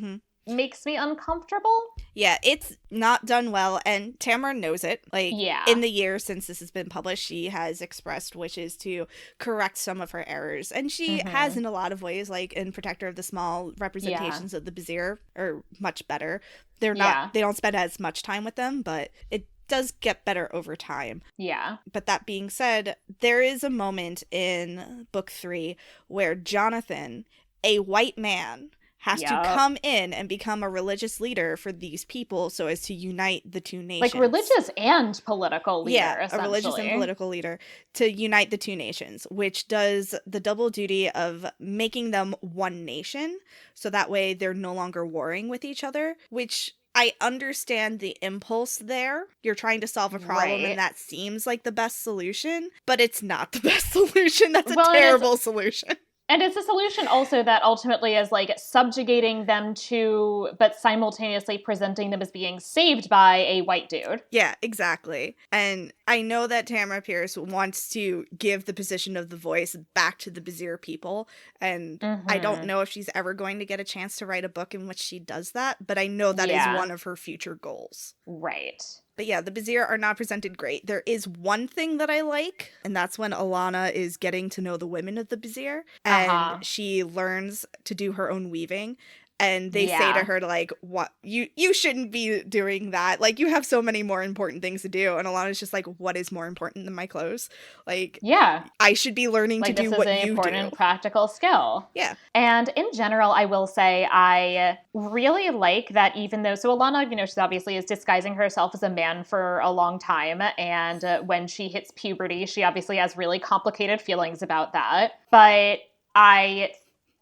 makes me uncomfortable. Yeah, it's not done well, and Tamora knows it. Like, in the year since this has been published, she has expressed wishes to correct some of her errors, and she has in a lot of ways. Like in Protector of the Small, representations of the Vizier are much better. They're not, they don't spend as much time with them, but it does get better over time. Yeah. But that being said, there is a moment in book 3 where Jonathan, a white man, has to come in and become a religious leader for these people so as to unite the two nations. Like religious and political leader, a religious and political leader to unite the two nations, which does the double duty of making them one nation, so that way they're no longer warring with each other, which I understand the impulse there. You're trying to solve a problem and that seems like the best solution, but it's not the best solution. That's a terrible solution. And it's a solution also that ultimately is like subjugating them to, but simultaneously presenting them as being saved by a white dude. Yeah, exactly. And I know that Tamora Pierce wants to give the position of the voice back to the Vizier people. And I don't know if she's ever going to get a chance to write a book in which she does that, but I know that is one of her future goals. Right. But yeah, the Vizier are not presented great. There is one thing that I like, and that's when Alana is getting to know the women of the Vizier, and she learns to do her own weaving. And they say to her, like, what, you shouldn't be doing that. Like, you have so many more important things to do. And Alana's just like, what is more important than my clothes? Like, I should be learning to do what you do. This is an important practical skill. Yeah. And in general, I will say I really like that even though, so Alana, you know, she's obviously is disguising herself as a man for a long time. And when she hits puberty, she obviously has really complicated feelings about that. But I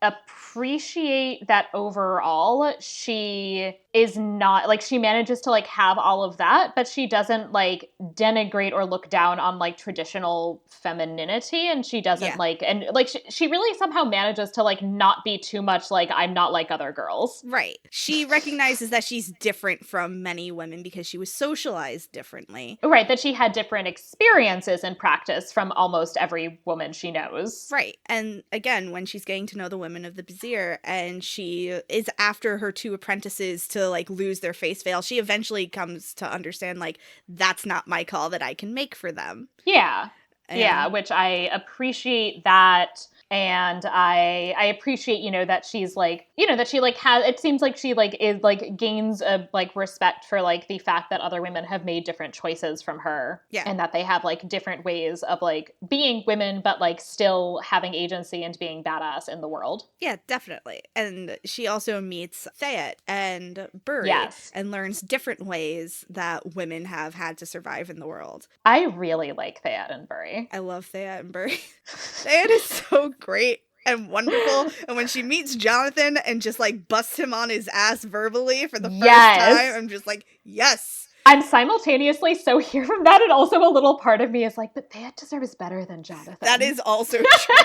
appreciate that overall she is not, like, she manages to, like, have all of that, but she doesn't, like, denigrate or look down on, like, traditional femininity, and she doesn't, like, and, like, she really somehow manages to, like, not be too much like, I'm not like other girls. Right. She recognizes that she's different from many women because she was socialized differently. Right, that she had different experiences and practice from almost every woman she knows. Right. And again, when she's getting to know the women of the Vizier and she is after her two apprentices to, like, lose their face veil, she eventually comes to understand, like, that's not my call that I can make for them. Yeah. Yeah, which I appreciate that. And I appreciate, you know, that she's like, you know, that she like has, it seems like she like is like gains a like respect for like the fact that other women have made different choices from her. Yeah. And that they have like different ways of like being women, but like still having agency and being badass in the world. Yeah, definitely. And she also meets Theet and Buri. Yes. And learns different ways that women have had to survive in the world. I really like Theet and Buri. I love Theet and Buri. Theet is so great and wonderful. And when she meets Jonathan and just like busts him on his ass verbally for the first time, I'm just like, yes. I'm simultaneously so here from that, and also a little part of me is like, but Theet deserves better than Jonathan. That is also true.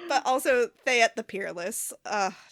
But also Theet the Peerless.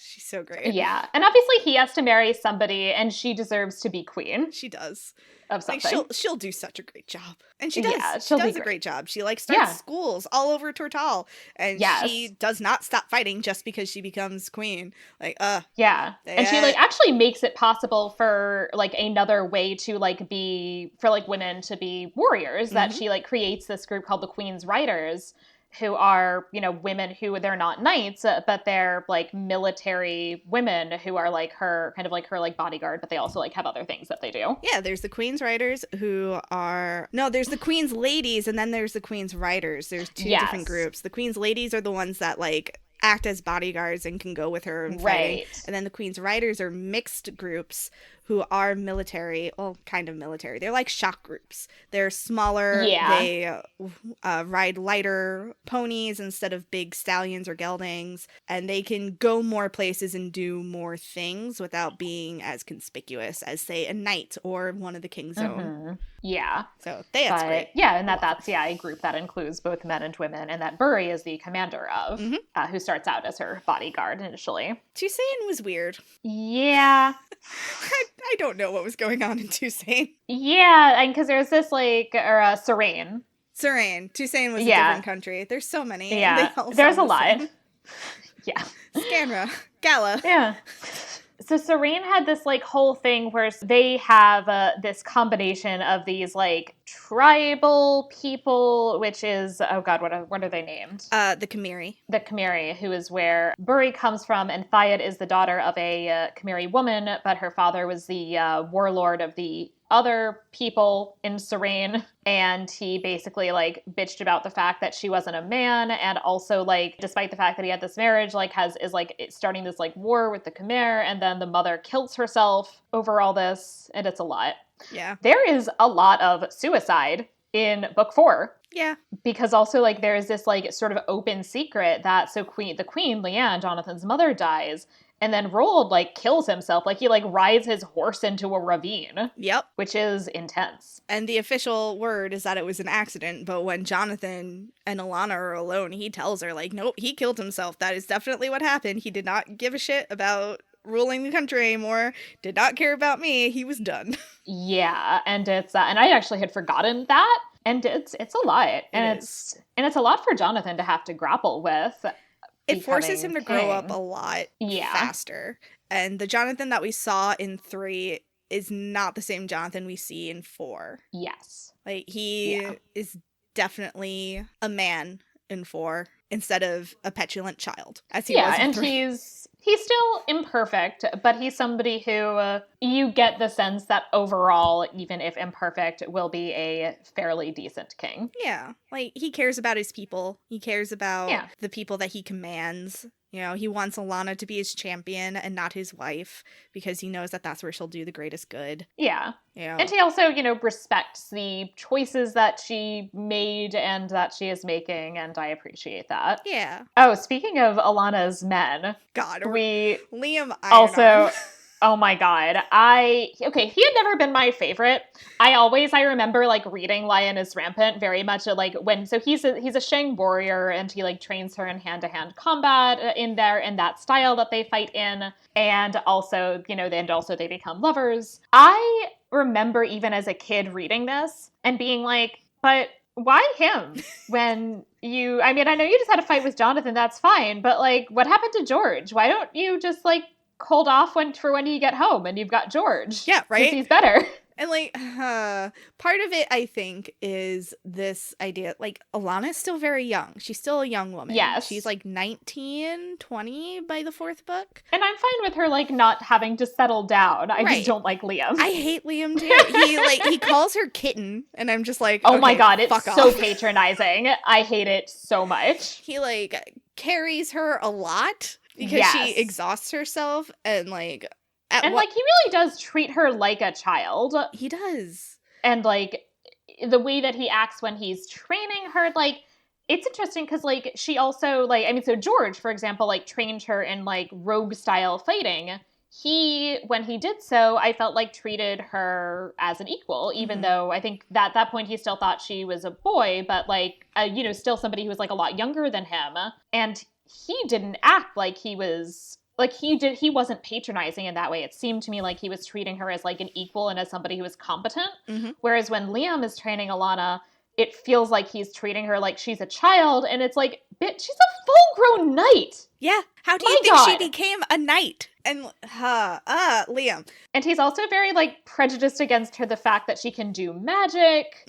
She's so great. Yeah. And obviously he has to marry somebody, and she deserves to be queen. She does. Of something. Like, she'll do such a great job. And she does. Yeah, she does a great job. She, like, starts schools all over Tortal. And she does not stop fighting just because she becomes queen. Like, yeah. And she, like, actually makes it possible for, like, another way to, like, be, for, like, women to be warriors. That she, like, creates this group called the Queen's Riders, who are, you know, women who, they're not knights, but they're, like, military women who are, like, her, kind of like her, like, bodyguard, but they also, like, have other things that they do. Yeah, there's the Queen's Riders who are... No, there's the Queen's Ladies, and then there's the Queen's Riders. There's two different groups. The Queen's Ladies are the ones that, like, act as bodyguards and can go with her and fighting. Right. And then the Queen's Riders are mixed groups who are military, well, kind of military. They're like shock groups. They're smaller. Yeah. They ride lighter ponies instead of big stallions or geldings. And they can go more places and do more things without being as conspicuous as, say, a knight or one of the King's Own. Yeah. So that's great. Yeah, and that's a group that includes both men and women, and that Buri is the commander of, who starts out as her bodyguard initially. Toussaint was weird. Yeah. I don't know what was going on in Toussaint. Yeah, and because there's this, like, or Serene. Toussaint was a different country. There's so many. Yeah, there's a lot. Yeah. Scanra. Gala. Yeah. So Serene had this, like, whole thing where they have this combination of these, like, tribal people, which is, oh god, what are they named? The Khmeri. The Khmeri, who is where Buri comes from, and Thiad is the daughter of a Khmeri woman, but her father was the warlord of the other people in Serene, and he basically, like, bitched about the fact that she wasn't a man, and also, like, despite the fact that he had this marriage, like, is starting this, like, war with the Khmer, and then the mother kills herself over all this, and it's a lot. Yeah. There is a lot of suicide in book 4. Yeah. Because also, like, there's this, like, sort of open secret that, the Queen, Leanne, Jonathan's mother, dies, and then Roald, like, kills himself. Like, he, like, rides his horse into a ravine. Yep. Which is intense. And the official word is that it was an accident, but when Jonathan and Alana are alone, he tells her, like, nope, he killed himself. That is definitely what happened. He did not give a shit about ruling the country anymore, did not care about me. He was done. Yeah, and it's and I actually had forgotten that, and it's a lot, and it's a lot for Jonathan to have to grapple with. It forces him to grow up a lot faster. And the Jonathan that we saw in 3 is not the same Jonathan we see in 4. Yes. Like, he is definitely a man in 4 instead of a petulant child, as he was in 3. And he's still imperfect, but he's somebody who you get the sense that overall, even if imperfect, will be a fairly decent king. Yeah. Like, he cares about his people. He cares about the people that he commands. You know, he wants Alana to be his champion and not his wife because he knows that that's where she'll do the greatest good. Yeah. You know? And he also, you know, respects the choices that she made and that she is making, and I appreciate that. Yeah. Oh, speaking of Alana's men, God, Liam also... Oh my god. He had never been my favorite. I remember like reading Lioness Rampant very much like he's a Shang warrior, and he like trains her in hand-to-hand combat in that style that they fight in, and also, you know, they become lovers. I remember even as a kid reading this and being like, but why him? I know you just had a fight with Jonathan, that's fine, but like, what happened to George? Why don't you just like hold off for when you get home and you've got George? Yeah, right? He's better. And like, part of it, I think, is this idea, like, Alana's still very young. She's still a young woman. Yes. She's like 19, 20 by the fourth book. And I'm fine with her like not having to settle down. I just don't like Liam. I hate Liam too. He calls her kitten, and I'm just like, oh my god, it's so off. patronizing. I hate it so much. He like carries her a lot because she exhausts herself, and like... he really does treat her like a child. He does. And, like, the way that he acts when he's training her, like, it's interesting because, like, she also, like, I mean, so George, for example, like, trained her in, like, rogue-style fighting. When he did so, I felt like treated her as an equal, even though I think that at that point he still thought she was a boy, but, like, you know, still somebody who was, like, a lot younger than him. And he didn't act like he was... Like, he wasn't patronizing in that way. It seemed to me like he was treating her as, like, an equal and as somebody who was competent. Mm-hmm. Whereas when Liam is training Alana, it feels like he's treating her like she's a child. And it's like, bitch, she's a full-grown knight. Yeah. How do you think she became a knight? And, Liam. And he's also very, like, prejudiced against her, the fact that she can do magic,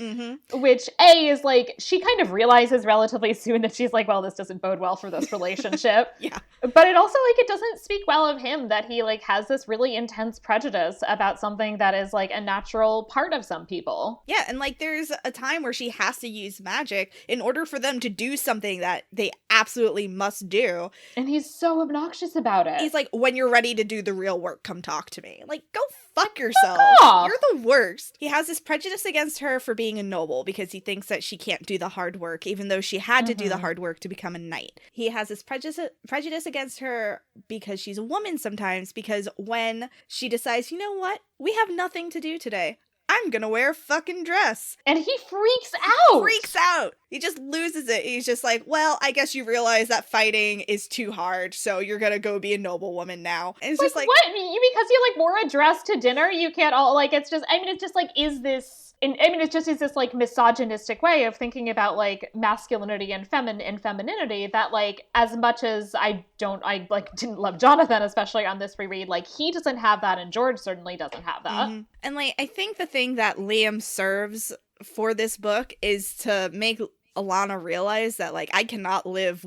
which, is, like, she kind of realizes relatively soon that she's like, well, this doesn't bode well for this relationship. Yeah. But it also, like, it doesn't speak well of him that he, like, has this really intense prejudice about something that is, like, a natural part of some people. Yeah, and, like, there's a time where she has to use magic in order for them to do something that they absolutely must do. And he's so obnoxious about it. He's like, when you're ready to do the real work, come talk to me. Like, go fuck yourself. Fuck off. You're the worst. He has this prejudice against her for being a noble because he thinks that she can't do the hard work, even though she had to do the hard work to become a knight. He has this prejudice against her because she's a woman sometimes, because when she decides, you know what, we have nothing to do today, I'm gonna wear a fucking dress. And he freaks out. He just loses it. He's just like, well, I guess you realize that fighting is too hard, so you're gonna go be a noble woman now. And it's just like, what? Because you, like, wore a dress to dinner, you can't all, like, it's just, I mean, it's just like, is this... it just is this, like, misogynistic way of thinking about, like, masculinity and femininity that, like, as much as I didn't love Jonathan, especially on this reread, like, he doesn't have that, and George certainly doesn't have that. Mm-hmm. And, like, I think the thing that Liam serves for this book is to make Alana realize that, like, I cannot live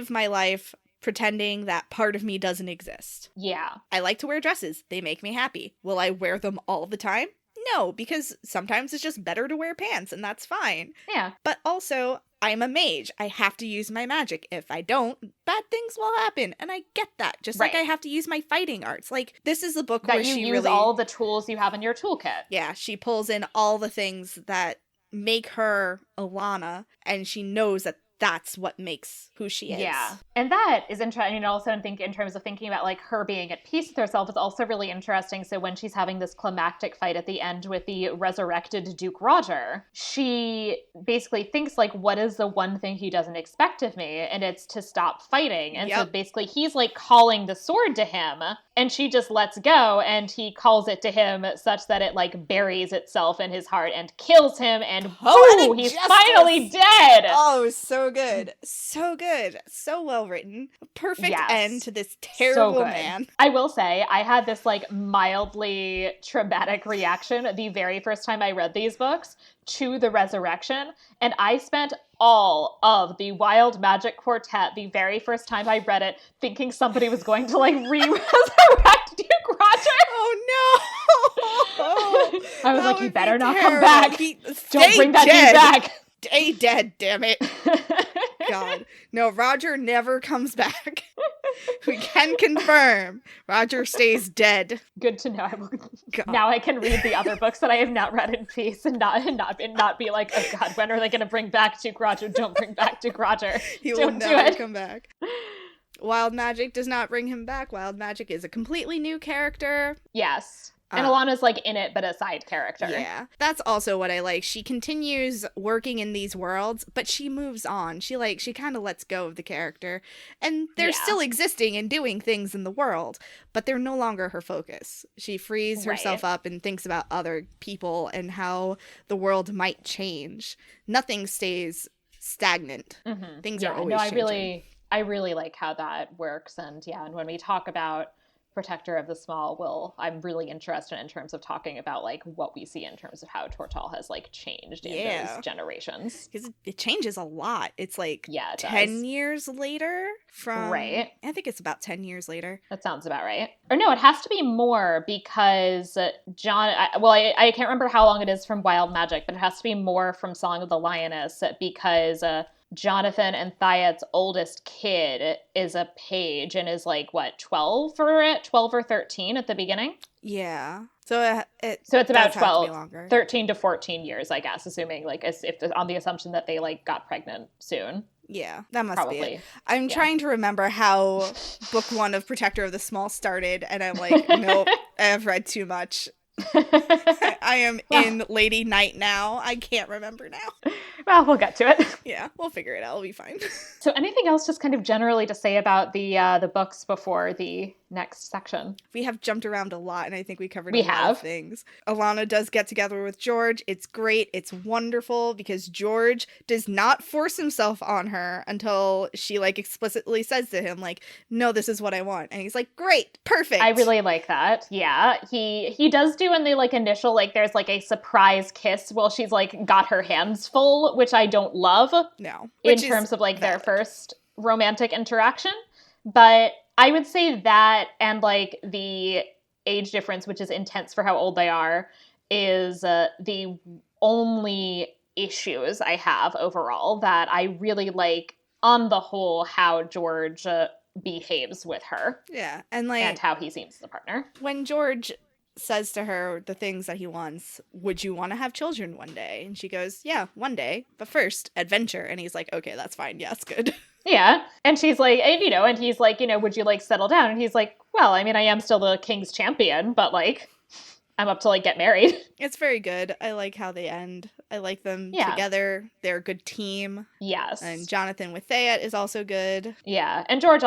my life pretending that part of me doesn't exist. Yeah. I like to wear dresses. They make me happy. Will I wear them all the time? No, because sometimes it's just better to wear pants, and that's fine. Yeah. But also, I'm a mage. I have to use my magic. If I don't, bad things will happen, and I get that. Just like I have to use my fighting arts. Like, this is the book where she use all the tools you have in your toolkit. Yeah, she pulls in all the things that make her Alana, and she knows that that's what makes who she is. Yeah. And that is interesting. And also in terms of thinking about, like, her being at peace with herself is also really interesting. So when she's having this climactic fight at the end with the resurrected Duke Roger, she basically thinks, like, what is the one thing he doesn't expect of me? And it's to stop fighting. And so basically he's, like, calling the sword to him, and she just lets go, and he calls it to him such that it, like, buries itself in his heart and kills him, and he's finally dead! Oh, so good. So good. So well written. Perfect end to this terrible man. I will say, I had this, like, mildly traumatic reaction the very first time I read these books to the resurrection, and I spent all of the Wild Magic Quartet the very first time I read it thinking somebody was going to, like, re-resurrect Duke Roger. Oh no! I was like, you better not come back. Don't bring that dude back. Stay dead, damn it. God. No, Roger never comes back. We can confirm Roger stays dead. Good to know. Now I can read the other books that I have not read in peace and not be like, oh God, when are they going to bring back Duke Roger? Don't bring back Duke Roger. He will never come back. Wild Magic does not bring him back. Wild Magic is a completely new character. Yes. And Alana's like in it, but a side character. Yeah. That's also what I like. She continues working in these worlds, but she moves on. She kind of lets go of the character. And they're still existing and doing things in the world, but they're no longer her focus. She frees herself up and thinks about other people and how the world might change. Nothing stays stagnant. Mm-hmm. Things are always changing. I really like how that works. And when we talk about Protector of the Small, I'm really interested in terms of talking about like what we see in terms of how Tortall has like changed in those generations. Because it changes a lot. It's like it 10 years later from... Right. I think it's about 10 years later. That sounds about right. Or no, it has to be more because I can't remember how long it is from Wild Magic, but it has to be more from Song of the Lioness because... Jonathan and Thiat's oldest kid is a page and is like, what, 12 or 13 at the beginning? Yeah. So it's about 13 to 14 years, I guess, assuming like on the assumption that they like got pregnant soon. Yeah, that must be it. I'm trying to remember how book 1 of Protector of the Small started, and I'm like, nope, I have read too much. I am in Lady Night now. I can't remember now. Well, we'll get to it. Yeah, we'll figure it out. It'll be fine. So anything else just kind of generally to say about the books before the next section? We have jumped around a lot, and I think we covered a lot of things. Alana does get together with George. It's great. It's wonderful because George does not force himself on her until she like explicitly says to him like, no, this is what I want. And he's like, great, perfect. I really like that. Yeah, he does do in the like initial, like there's like a surprise kiss while she's like got her hands full, which I don't love. No. In terms of like their first romantic interaction. But I would say that and like the age difference, which is intense for how old they are, is the only issues I have overall. That I really like on the whole how George behaves with her. Yeah. And how he seems as a partner. When George says to her the things that he wants, would you want to have children one day? And she goes, yeah, one day, but first adventure. And he's like, okay, that's fine, yes, good. Yeah. And she's like, and he's like, would you like settle down? And he's like, well, I mean, I am still the king's champion, but like I'm up to like get married. It's very good. I like how they end. I like them together. They're a good team. Yes. And Jonathan with Thiat is also good. Yeah. And George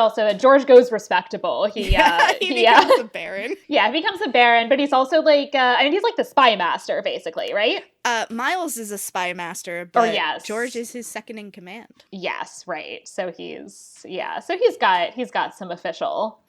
goes respectable. He becomes a baron. Yeah, he becomes a baron, but he's also like, he's like the spy master, basically, right? Miles is a spy master, but George is his second in command. Yes, right. So he's got some official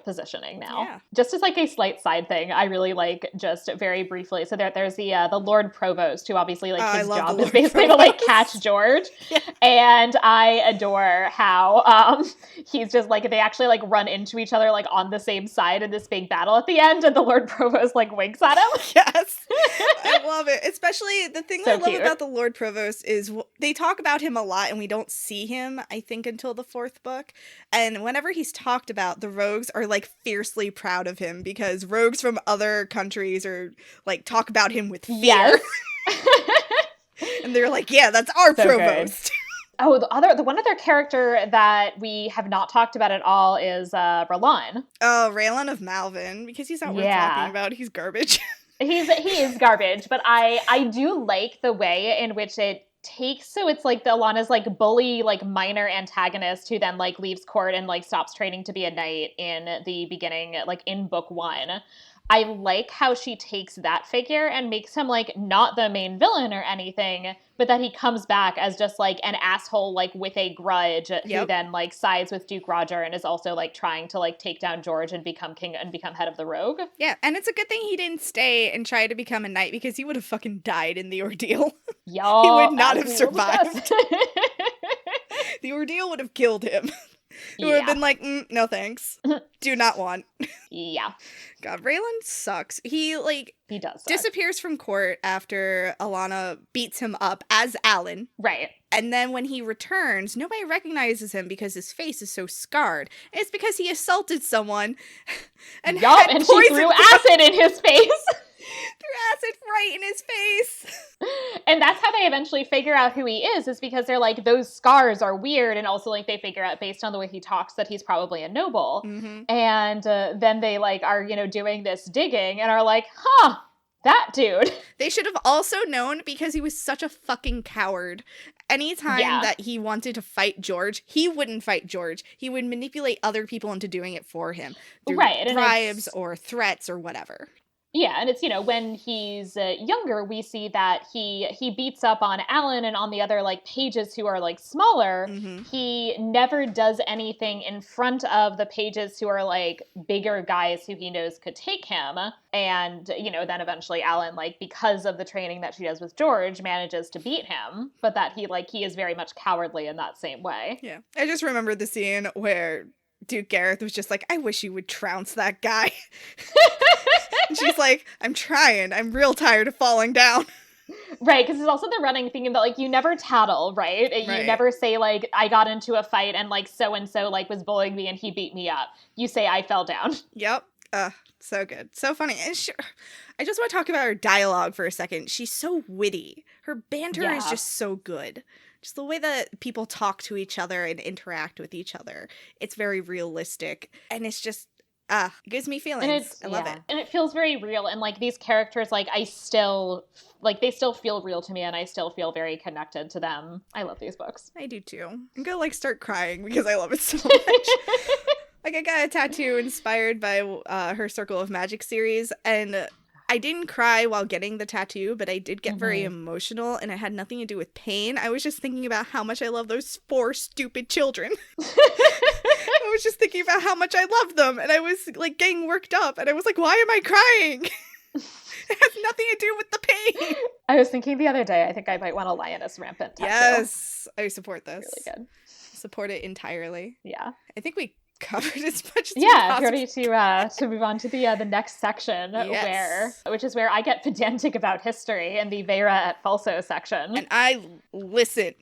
positioning now. Yeah. Just as like a slight side thing, I really like just very briefly. So there's the Lord Provost, who obviously like his job is basically to like catch George. Yeah. And I adore how he's just like they actually like run into each other like on the same side in this big battle at the end, and the Lord Provost like winks at him. Yes. I love it. Especially the thing that I love about the Lord Provost is they talk about him a lot and we don't see him, I think, until the 4th book. And whenever he's talked about, the rogues are like fiercely proud of him because rogues from other countries are like talk about him with fear. Yes. And they're like, yeah, that's our provost. Oh, the one other character that we have not talked about at all is R'hllon. Oh, R'hllon of Malvin, because he's not worth talking about. He's garbage. He is garbage, but I do like the way in which it takes, so it's like the Alana's like bully like minor antagonist who then like leaves court and like stops training to be a knight in the beginning, like in book 1. I like how she takes that figure and makes him like not the main villain or anything, but that he comes back as just like an asshole like with a grudge who then like sides with Duke Roger and is also like trying to like take down George and become king and become head of the Rogue. Yeah, and it's a good thing he didn't stay and try to become a knight because he would have fucking died in the ordeal. Yo, he would not have survived. The ordeal would have killed him. who have been like, no thanks. Do not want. Yeah. God, Raylan sucks. He does suck. Disappears from court after Alana beats him up as Alan. Right. And then when he returns, nobody recognizes him because his face is so scarred. And it's because he assaulted someone and and she threw acid in his face. Threw acid right in his face. And that's how they eventually figure out who he is because they're like, those scars are weird. And also like they figure out based on the way he talks that he's probably a noble. Mm-hmm. And then they like are, doing this digging and are like, huh, that dude. They should have also known because he was such a fucking coward. Anytime that he wanted to fight George, he wouldn't fight George. He would manipulate other people into doing it for him. Through bribes or threats or whatever. Yeah, and it's, when he's younger, we see that he beats up on Alan and on the other, like, pages who are, like, smaller. Mm-hmm. He never does anything in front of the pages who are, like, bigger guys who he knows could take him. And, then eventually Alan, like, because of the training that she does with George, manages to beat him. But that he is very much cowardly in that same way. Yeah. I just remember the scene where Duke Gareth was just like, I wish you would trounce that guy. And she's like, I'm trying. I'm real tired of falling down. Right, because it's also the running thing that, like, you never tattle, right? You never say, like, I got into a fight and, like, so-and-so, like, was bullying me and he beat me up. You say, I fell down. Yep. So good. So funny. And I just want to talk about her dialogue for a second. She's so witty. Her banter is just so good. Just the way that people talk to each other and interact with each other. It's very realistic. And it's just, it gives me feelings. I love it. And it feels very real. And, like, these characters, like, they still feel real to me and I still feel very connected to them. I love these books. I do too. I'm gonna, like, start crying because I love it so much. Like, I got a tattoo inspired by her Circle of Magic series, and I didn't cry while getting the tattoo, but I did get very emotional, and it had nothing to do with pain. I was just thinking about how much I love those 4 stupid children. I was just thinking about how much I love them, and I was, like, getting worked up, and I was like, why am I crying? It has nothing to do with the pain. I was thinking the other day, I think I might want a Lioness rampant tattoo. Yes, I support this. Really good. Support it entirely. Yeah. I think we covered as much as we possibly ready to move on to the next section, which is where I get pedantic about history in the Vera et Falso section. And I listen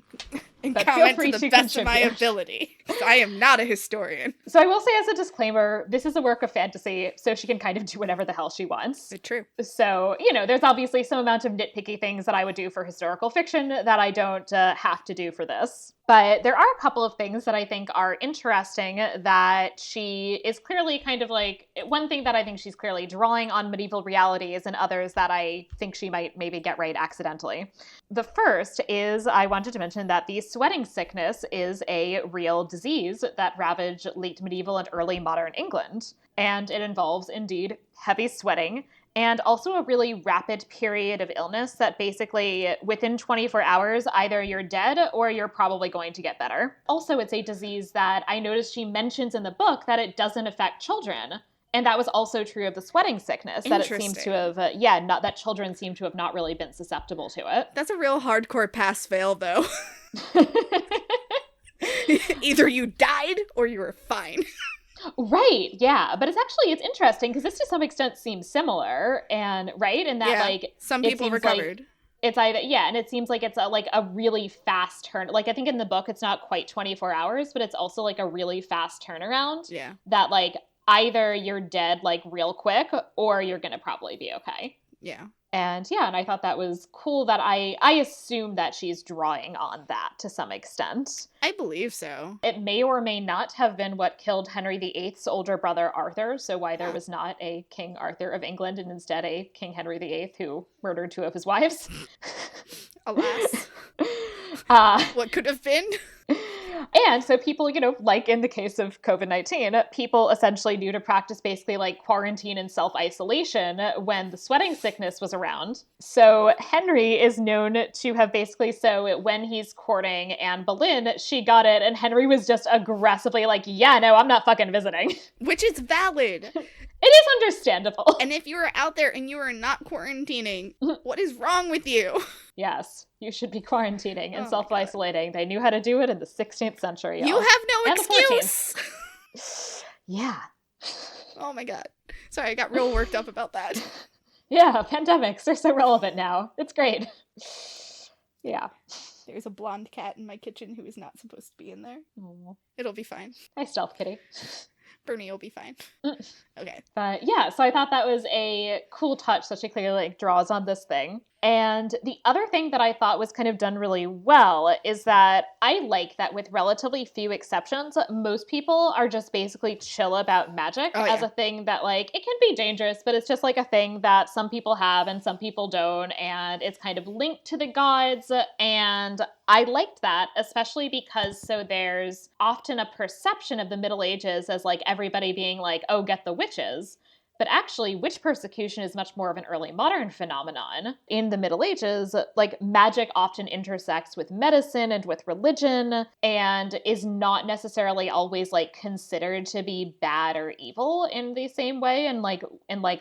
and comment to the best of my ability. I am not a historian. So I will say as a disclaimer, this is a work of fantasy, so she can kind of do whatever the hell she wants. It's true. So, there's obviously some amount of nitpicky things that I would do for historical fiction that I don't have to do for this. But there are a couple of things that I think are interesting that she is clearly kind of like, one thing that I think she's clearly drawing on medieval realities and others that I think she might maybe get right accidentally. The first is I wanted to mention that the sweating sickness is a real disease that ravaged late medieval and early modern England. And it involves, indeed, heavy sweating and also a really rapid period of illness that basically within 24 hours, either you're dead or you're probably going to get better. Also, it's a disease that I noticed she mentions in the book that it doesn't affect children. And that was also true of the sweating sickness, that it seems to have, not that children seem to have not really been susceptible to it. That's a real hardcore pass-fail, though. Either you died or you were fine. Right, yeah. But it's interesting because this to some extent seems similar and in that like some people recovered. Like it's either and it seems like it's a really fast turn. Like I think in the book it's not quite 24 hours, but it's also like a really fast turnaround. Yeah. That like either you're dead like real quick or you're gonna probably be okay. Yeah. And I thought that was cool that I assume that she's drawing on that to some extent. I believe so. It may or may not have been what killed Henry VIII's older brother Arthur, so why there was not a King Arthur of England and instead a King Henry VIII who murdered 2 of his wives. Alas. What could have been? And so people, like in the case of COVID-19, people essentially knew to practice basically like quarantine and self-isolation when the sweating sickness was around. So Henry is known to have basically, so when he's courting Anne Boleyn, she got it and Henry was just aggressively like, yeah, no, I'm not fucking visiting. Which is valid. It is understandable. And if you are out there and you are not quarantining, what is wrong with you? Yes. You should be quarantining and Oh self-isolating. They knew how to do it in the 16th century, y'all. You have no And the excuse. 14th. Yeah. Oh my god. Sorry, I got real worked up about that. Yeah, pandemics, they're so relevant now. It's great. Yeah. There's a blonde cat in my kitchen who is not supposed to be in there. Aww. It'll be fine. Hi, Stealth Kitty. Bernie will be fine. Okay. But yeah, so I thought that was a cool touch that she clearly like draws on this thing. And the other thing that I thought was kind of done really well is that I like that with relatively few exceptions, most people are just basically chill about magic as a thing that like, it can be dangerous, but it's just like a thing that some people have and some people don't. And it's kind of linked to the gods. And I liked that, especially because so there's often a perception of the Middle Ages as like everybody being like, oh, get the witches. But actually, witch persecution is much more of an early modern phenomenon. In the Middle Ages, like magic often intersects with medicine and with religion and is not necessarily always like considered to be bad or evil in the same way. And like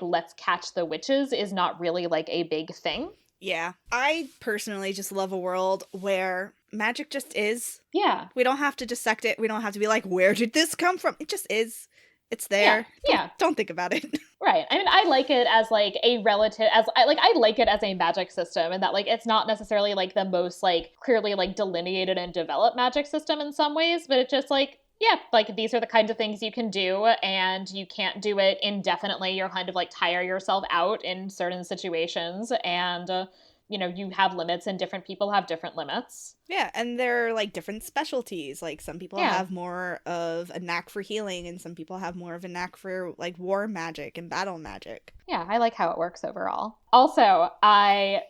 let's catch the witches is not really like a big thing. Yeah. I personally just love a world where magic just is. Yeah. We don't have to dissect it. We don't have to be like, where did this come from? It just is. It's there. Yeah. Don't think about it. Right. I mean, I like it as like a relative, I like it as a magic system, and that like it's not necessarily like the most like clearly like delineated and developed magic system in some ways, but it's just like, yeah, like these are the kinds of things you can do, and you can't do it indefinitely. You're kind of like tire yourself out in certain situations, and you know, you have limits and different people have different limits. Yeah, and there are like different specialties. Like some people have more of a knack for healing and some people have more of a knack for like war magic and battle magic. Yeah, I like how it works overall. Also, I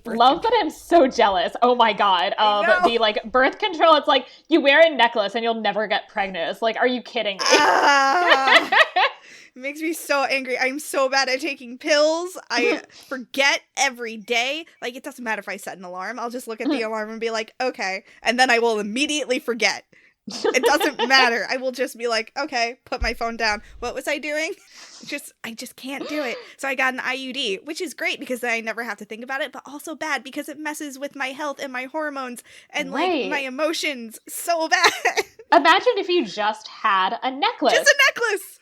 love that I'm so jealous, oh my god, of the like birth control. It's like, you wear a necklace and you'll never get pregnant. It's like, are you kidding me? It makes me so angry. I'm so bad at taking pills. I forget every day. Like, it doesn't matter if I set an alarm. I'll just look at the alarm and be like, okay. And then I will immediately forget. It doesn't matter. I will just be like, okay, put my phone down. What was I doing? I just can't do it. So I got an IUD, which is great because then I never have to think about it, but also bad because it messes with my health and my hormones and like my emotions so bad. Imagine if you just had a necklace. Just a necklace.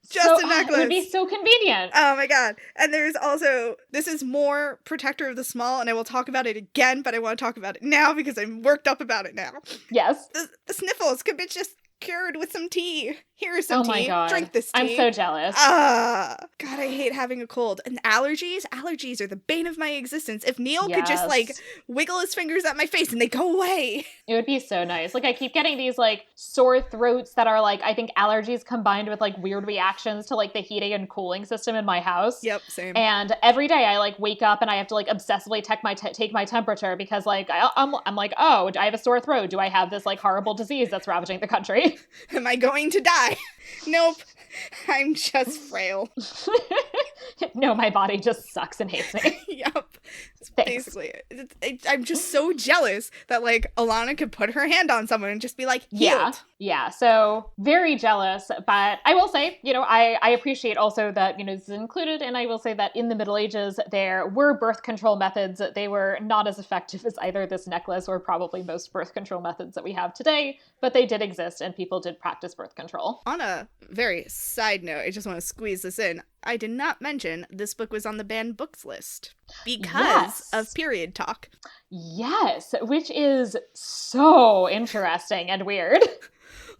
Just a necklace. It would be so convenient. Oh my god. And there's also, this is more protector of the small, and I will talk about it again, but I want to talk about it now because I'm worked up about it now. Yes. The sniffles could be just cured with some tea. Here's some tea. Oh my god. Drink this tea. I'm so jealous. God, I hate having a cold. And allergies are the bane of my existence. If Neil could just like wiggle his fingers at my face and they go away. It would be so nice. Like I keep getting these like sore throats that are like, I think allergies combined with like weird reactions to like the heating and cooling system in my house. Yep, same. And every day I like wake up and I have to like obsessively take my temperature because like I'm like, oh, I have a sore throat. Do I have this like horrible disease that's ravaging the country? Am I going to die? Nope. I'm just frail. No, my body just sucks and hates me. Yep. Basically it. I'm just so jealous that like Alana could put her hand on someone and just be like, healed. Yeah. So very jealous, but I will say, you know, I appreciate also that, you know, this is included. And I will say that in the Middle Ages, there were birth control methods. They were not as effective as either this necklace or probably most birth control methods that we have today, but they did exist and people did practice birth control. On a very side note, I just want to squeeze this in. I did not mention this book was on the banned books list because of period talk. Yes, which is so interesting and weird.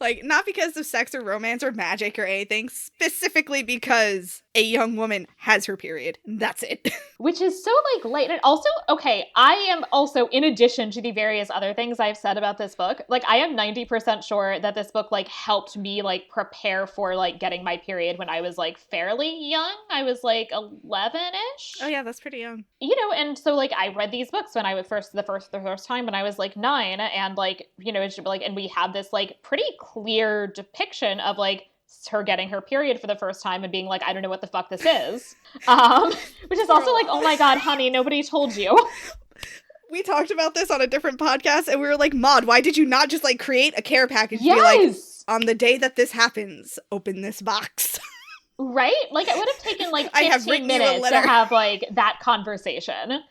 Like, not because of sex or romance or magic or anything, specifically because a young woman has her period. That's it. Which is so, like, late. And also, okay, I am also, in addition to the various other things I've said about this book, like, I am 90% sure that this book, like, helped me, like, prepare for, like, getting my period when I was, like, fairly young. I was, like, 11-ish. Oh, yeah, that's pretty young. You know, and so, like, I read these books when I was the first time when I was, like, 9, and, like, you know, it's like, and we have this, like, pretty clear depiction of, like, her getting her period for the first time and being like, I don't know what the fuck this is. Which is also like, oh my god, honey, nobody told you. We talked about this on a different podcast and we were like, Maud, why did you not just like create a care package? Yes! Be like, on the day that this happens, open this box. Right? Like, it would have taken like 15 minutes to have like that conversation.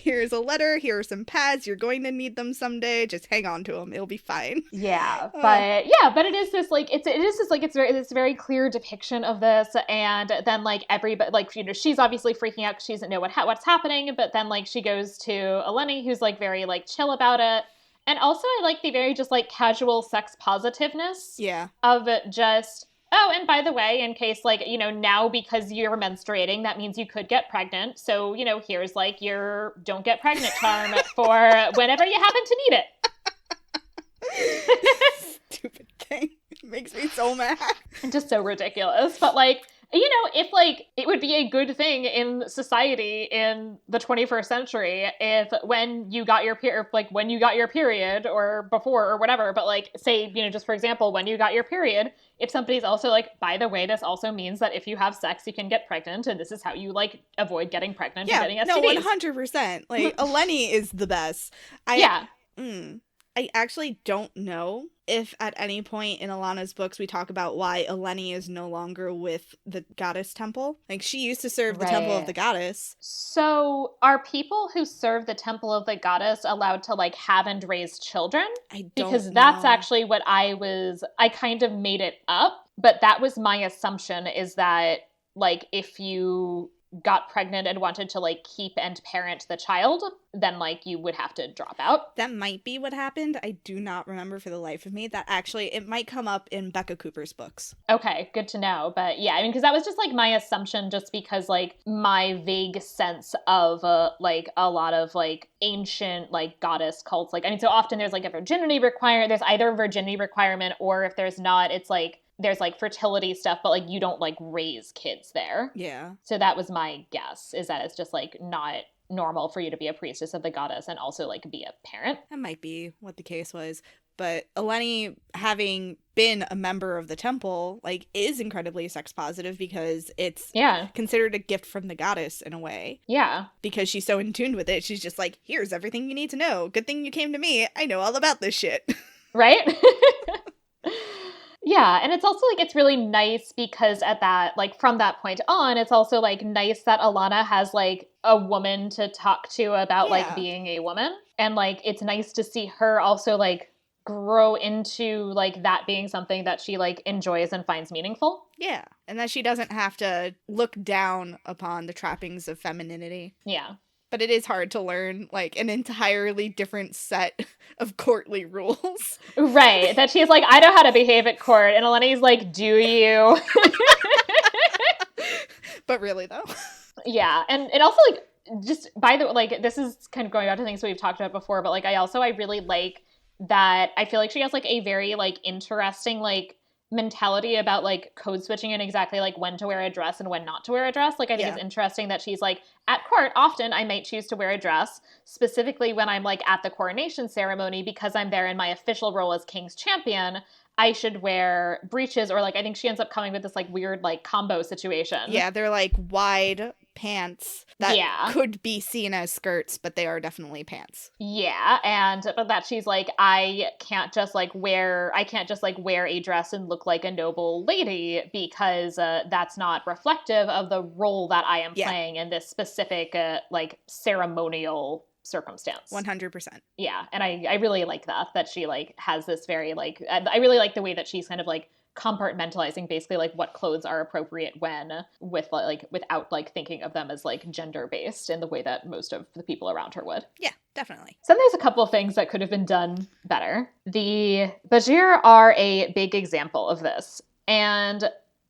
here's a letter, here are some pads, you're going to need them someday, just hang on to them, it'll be fine. Yeah, but it is this like it is this like it's very clear depiction of this, and then like everybody like she's obviously freaking out because she doesn't know what's happening, but then like she goes to Eleni, who's like very like chill about it, and also I like the very just like casual sex positiveness of it, just oh, and by the way, in case like now because you're menstruating, that means you could get pregnant, so here's like your don't get pregnant charm for whenever you happen to need it. Stupid thing. It makes me so mad. Just so ridiculous. But like, if like it would be a good thing in society in the 21st century if when you got your period or before or whatever, but like say, just for example, when you got your period, if somebody's also like, by the way, this also means that if you have sex, you can get pregnant, and this is how you like avoid getting pregnant and getting STDs. No, 100%. Like Eleni is the best. I actually don't know if at any point in Alana's books we talk about why Eleni is no longer with the goddess temple. Like, she used to serve the temple of the goddess. So are people who serve the temple of the goddess allowed to like have and raise children? I don't Because know. that's actually what I kind of made it up, but that was my assumption, is that like if you got pregnant and wanted to like keep and parent the child, then like you would have to drop out. That might be what happened. I do not remember for the life of me. That actually, it might come up in Becca Cooper's books. Okay, good to know. But yeah, I mean, because that was just like my assumption, just because like my vague sense of like a lot of like ancient like goddess cults, like I mean, so often there's like a virginity requirement. There's either a virginity requirement, or if there's not, it's like there's like fertility stuff, but like you don't like raise kids there. Yeah. So that was my guess, is that it's just like not normal for you to be a priestess of the goddess and also like be a parent. That might be what the case was. But Eleni, having been a member of the temple, like, is incredibly sex positive because it's considered a gift from the goddess in a way. Yeah. Because she's so in tune with it. She's just like, here's everything you need to know. Good thing you came to me. I know all about this shit. Right? Yeah, and it's also like it's really nice because at that, like from that point on, it's also like nice that Alana has like a woman to talk to about like being a woman, and like it's nice to see her also like grow into like that being something that she like enjoys and finds meaningful. Yeah, and that she doesn't have to look down upon the trappings of femininity. Yeah. But it is hard to learn, like, an entirely different set of courtly rules. Right. That she's like, I know how to behave at court. And Eleni's like, do you? But really, though. Yeah. And also, like, just by the way, like, this is kind of going back to things we've talked about before, but, like, I really like that I feel like she has, like, a very, like, interesting, like, mentality about like code switching and exactly like when to wear a dress and when not to wear a dress. Like I think it's interesting that she's like, at court often I might choose to wear a dress, specifically when I'm like at the coronation ceremony, because I'm there in my official role as king's champion, I should wear breeches, or like I think she ends up coming with this like weird like combo situation. Yeah, they're like wide pants that could be seen as skirts, but they are definitely pants. Yeah, but that she's like, I can't just like wear a dress and look like a noble lady, because that's not reflective of the role that I am playing in this specific like ceremonial circumstance. 100%. Yeah, and I really like that she like has this very like, I really like the way that she's kind of like compartmentalizing basically like what clothes are appropriate when, with like without like thinking of them as like gender based in the way that most of the people around her would. Yeah, definitely. So there's a couple of things that could have been done better. The Bajir are a big example of this, and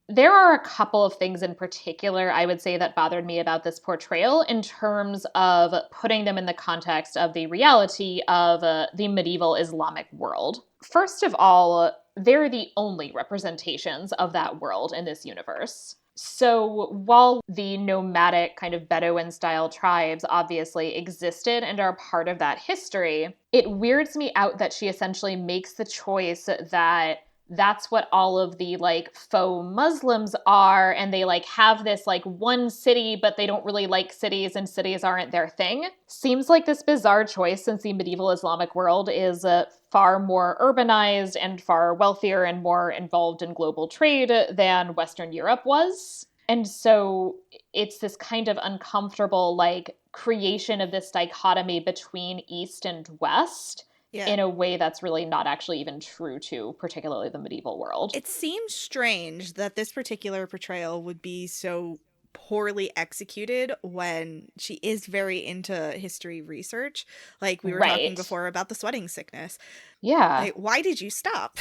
there are a couple of things in particular I would say that bothered me about this portrayal in terms of putting them in the context of the reality of the medieval Islamic world. First of all, they're the only representations of that world in this universe. So while the nomadic kind of Bedouin-style tribes obviously existed and are part of that history, it weirds me out that she essentially makes the choice that that's what all of the like faux Muslims are, and they like have this like one city, but they don't really like cities and cities aren't their thing. Seems like this bizarre choice, since the medieval Islamic world is far more urbanized and far wealthier and more involved in global trade than Western Europe was. And so it's this kind of uncomfortable like creation of this dichotomy between East and West in a way that's really not actually even true to particularly the medieval world. It seems strange that this particular portrayal would be so poorly executed when she is very into history research. Like we were talking before about the sweating sickness. Yeah. Like, why did you stop?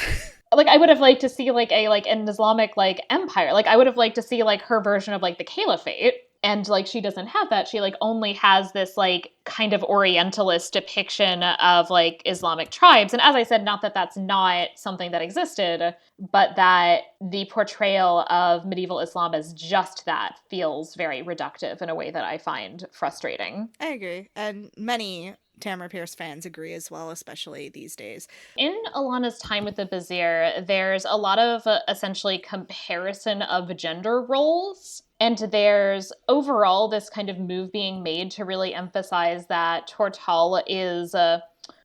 Like, I would have liked to see, like, an Islamic, like, empire. Like, I would have liked to see, like, her version of, like, the caliphate. And, like, she doesn't have that. She, like, only has this, like, kind of Orientalist depiction of, like, Islamic tribes. And as I said, not that that's not something that existed, but that the portrayal of medieval Islam as just that feels very reductive in a way that I find frustrating. I agree. And many Tamora Pierce fans agree as well, especially these days. In Alana's time with the Vizier, there's a lot of essentially comparison of gender roles. And there's overall this kind of move being made to really emphasize that Tortall is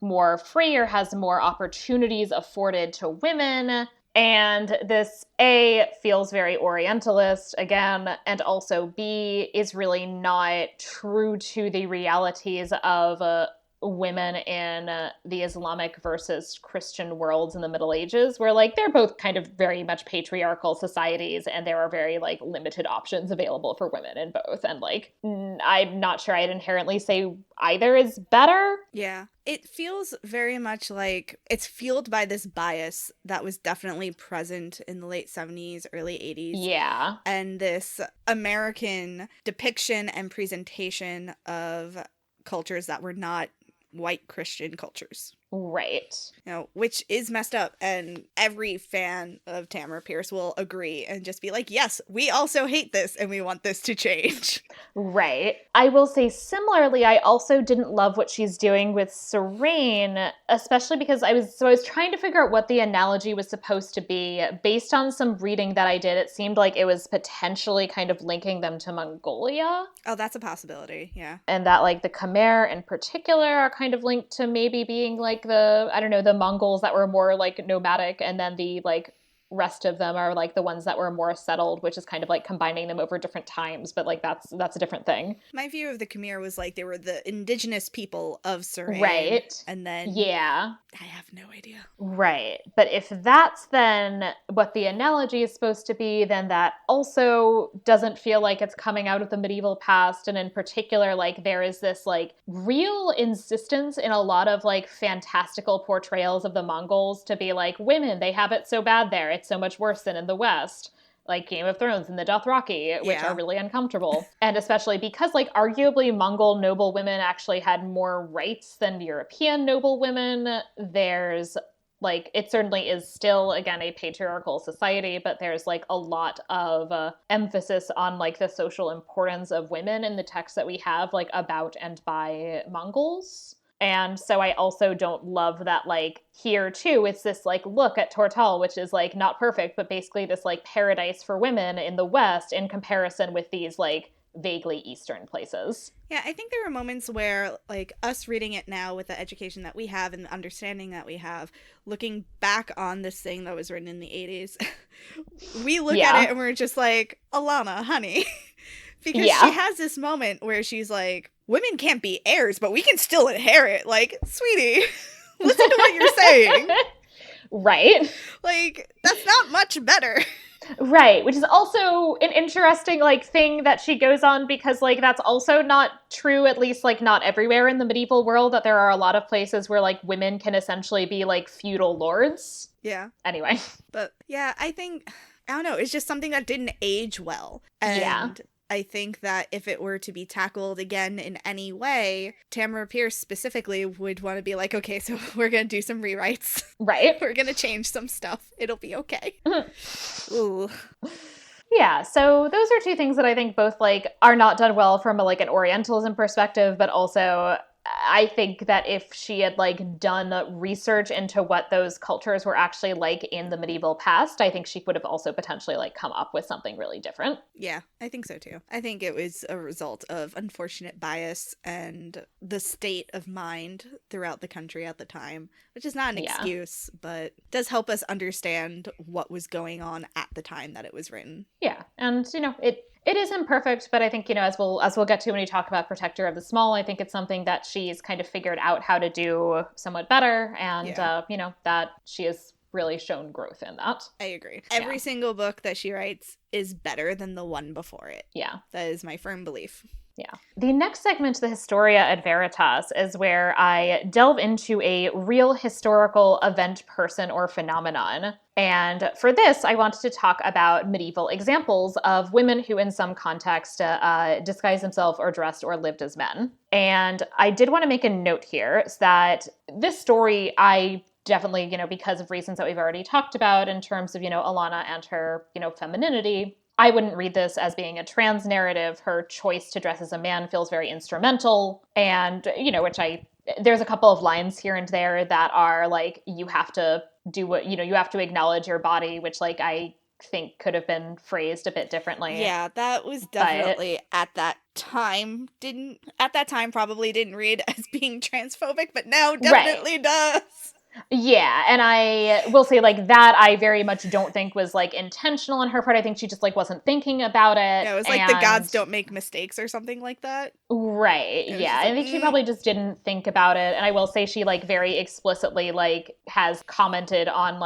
more free or has more opportunities afforded to women. And this, A, feels very Orientalist, again, and also B, is really not true to the realities of women in the Islamic versus Christian worlds in the Middle Ages, where, like, they're both kind of very much patriarchal societies, and there are very, like, limited options available for women in both. And, like, I'm not sure I'd inherently say either is better. Yeah. It feels very much like it's fueled by this bias that was definitely present in the late 70s, early 80s. Yeah. And this American depiction and presentation of cultures that were not white Christian cultures. Right. You know, which is messed up, and every fan of Tamora Pierce will agree and just be like, yes, we also hate this and we want this to change. Right. I will say similarly, I also didn't love what she's doing with Serene, especially because I was trying to figure out what the analogy was supposed to be. Based on some reading that I did, it seemed like it was potentially kind of linking them to Mongolia. Oh, that's a possibility, yeah. And that, like, the Khmer in particular are kind of linked to maybe being, like, the Mongols that were more, like, nomadic, and then the, like, rest of them are, like, the ones that were more settled, which is kind of, like, combining them over different times, but, like, that's a different thing. My view of the Khmer was, like, they were the indigenous people of Surrey. Right. And then... Yeah. I have no idea. Right. But if that's then what the analogy is supposed to be, then that also doesn't feel like it's coming out of the medieval past. And in particular, like, there is this, like, real insistence in a lot of, like, fantastical portrayals of the Mongols to be like, women, they have it so bad there. It's so much worse than in the West. Like Game of Thrones and the Dothraki, which are really uncomfortable. And especially because, like, arguably Mongol noble women actually had more rights than European noble women. There's, like, it certainly is still, again, a patriarchal society, but there's, like, a lot of emphasis on, like, the social importance of women in the texts that we have, like, about and by Mongols. And so I also don't love that, like, here, too, it's this, like, look at Tortall, which is, like, not perfect, but basically this, like, paradise for women in the West in comparison with these, like, vaguely Eastern places. Yeah, I think there are moments where, like, us reading it now with the education that we have and the understanding that we have, looking back on this thing that was written in the 80s, we look at it and we're just like, Alana, honey. Because she has this moment where she's like, women can't be heirs, but we can still inherit. Like, sweetie, listen to what you're saying. Right. Like, that's not much better. Right, which is also an interesting, like, thing that she goes on, because, like, that's also not true, at least, like, not everywhere in the medieval world, that there are a lot of places where, like, women can essentially be, like, feudal lords. Yeah. Anyway. But, yeah, I don't know, it's just something that didn't age well. And I think that if it were to be tackled again in any way, Tamora Pierce specifically would want to be like, okay, so we're going to do some rewrites. Right. We're going to change some stuff. It'll be okay. Ooh. Yeah, so those are two things that I think both, like, are not done well from a, like, an Orientalism perspective, but also I think that if she had, like, done research into what those cultures were actually like in the medieval past, I think she would have also potentially, like, come up with something really different. Yeah, I think so too. I think it was a result of unfortunate bias and the state of mind throughout the country at the time, which is not an excuse, but does help us understand what was going on at the time that it was written. Yeah, and, you know, it It is imperfect, but I think, as we'll get to when we talk about Protector of the Small, I think it's something that she's kind of figured out how to do somewhat better, and that she has really shown growth in that. I agree. Every single book that she writes is better than the one before it. Yeah. That is my firm belief. Yeah. The next segment, the Historia ad Veritas, is where I delve into a real historical event, person, or phenomenon. And for this, I wanted to talk about medieval examples of women who, in some context, disguised themselves or dressed or lived as men. And I did want to make a note here that this story, I definitely, because of reasons that we've already talked about in terms of, Alana and her, femininity, I wouldn't read this as being a trans narrative. Her choice to dress as a man feels very instrumental. And, there's a couple of lines here and there that are like, you have to do what, you have to acknowledge your body, which I think could have been phrased a bit differently. Yeah, that was definitely at that time probably didn't read as being transphobic, but now definitely does. Yeah, and I will say that I very much don't think was intentional on her part. I think she just wasn't thinking about it. Yeah, it was the gods don't make mistakes or something like that. Right. Yeah, I think she probably just didn't think about it. And I will say she very explicitly has commented on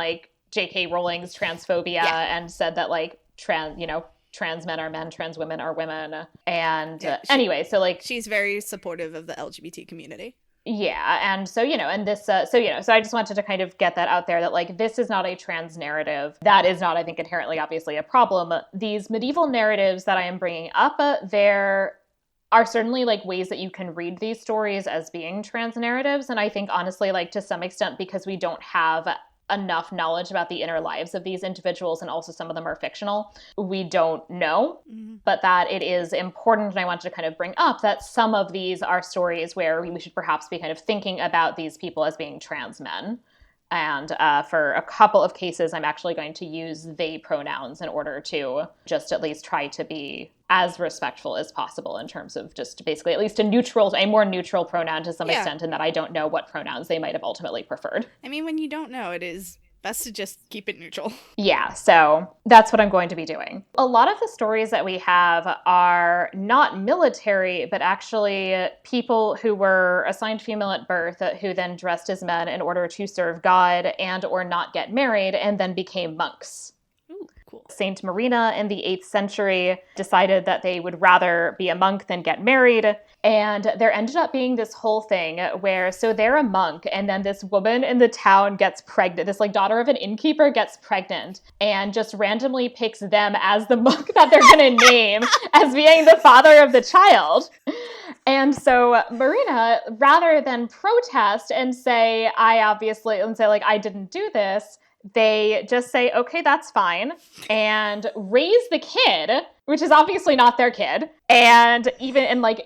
J.K. Rowling's transphobia and said that trans men are men, trans women are women. And anyway, so she's very supportive of the LGBT community. Yeah, and so, and this, so I just wanted to kind of get that out there that, this is not a trans narrative. That is not, I think, inherently, obviously, a problem. These medieval narratives that I am bringing up, there are certainly, ways that you can read these stories as being trans narratives. And I think, honestly, to some extent, because we don't have enough knowledge about the inner lives of these individuals, and also some of them are fictional, we don't know, but that it is important, and I wanted to kind of bring up that some of these are stories where we should perhaps be kind of thinking about these people as being trans men. And for a couple of cases, I'm actually going to use they pronouns in order to just at least try to be as respectful as possible in terms of just basically at least a more neutral pronoun to some extent, and that I don't know what pronouns they might have ultimately preferred. I mean, when you don't know, it is best to just keep it neutral. Yeah, so that's what I'm going to be doing. A lot of the stories that we have are not military, but actually people who were assigned female at birth who then dressed as men in order to serve God and or not get married and then became monks. Cool. Saint Marina in the 8th century decided that they would rather be a monk than get married. And there ended up being this whole thing where, so they're a monk, and then this woman in the town gets pregnant. This daughter of an innkeeper gets pregnant and just randomly picks them as the monk that they're going to name as being the father of the child. And so Marina, rather than protest and say, I didn't do this, they just say, okay, that's fine, and raise the kid, which is obviously not their kid, and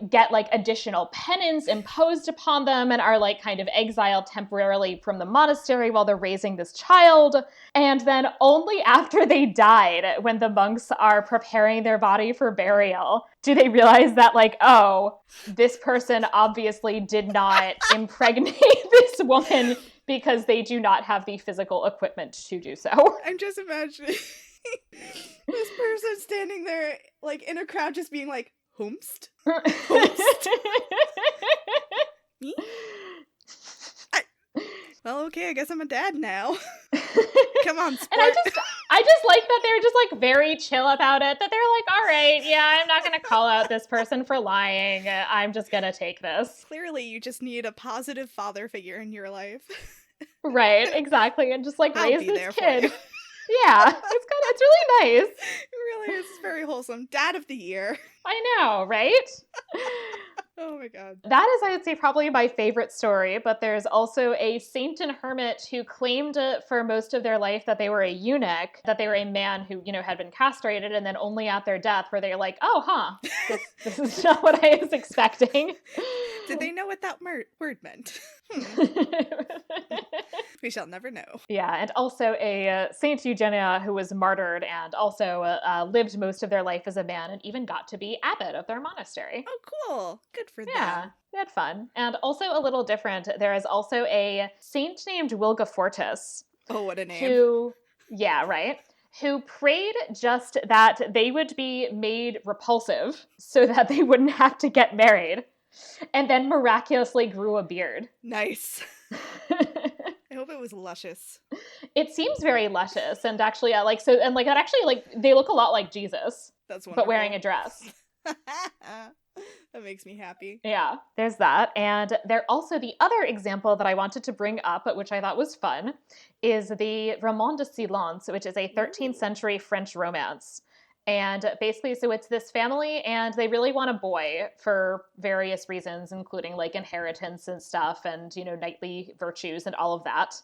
get additional penance imposed upon them, and are kind of exiled temporarily from the monastery while they're raising this child. And then only after they died, when the monks are preparing their body for burial, do they realize that this person obviously did not impregnate this woman, because they do not have the physical equipment to do so. I'm just imagining this person standing there, in a crowd, just being like, "Whomst? Whomst?" Me? Well, okay, I guess I'm a dad now. Come on, sport. And I just like that they're just very chill about it. That they're all right, yeah, I'm not going to call out this person for lying. I'm just going to take this. Clearly, you just need a positive father figure in your life. Right, exactly, and just raise this kid. Yeah, it's really nice. It really is. It's very wholesome. Dad of the year. I know, right? Oh my god. That is, I would say, probably my favorite story, but there's also a saint and hermit who claimed for most of their life that they were a eunuch, that they were a man who, had been castrated, and then only at their death were they this is not what I was expecting. Did they know what that word meant? We shall never know. Yeah, and also a Saint Eugenia who was martyred and also lived most of their life as a man and even got to be abbot of their monastery. Oh, cool. Good for them. Yeah, they had fun. And also a little different, there is also a saint named Wilgefortis. Oh, what a name. Yeah, right. who prayed just that they would be made repulsive so that they wouldn't have to get married, and then miraculously grew a beard. Nice. I hope it was luscious. It seems very luscious, and actually, that actually, like, they look a lot like Jesus. That's wonderful. But wearing a dress. That makes me happy. Yeah, there's that. And there also, the other example that I wanted to bring up, which I thought was fun, is the Roman de Silence, which is a 13th century French romance. And basically, so it's this family, and they really want a boy for various reasons, including like inheritance and stuff, and, you know, knightly virtues and all of that.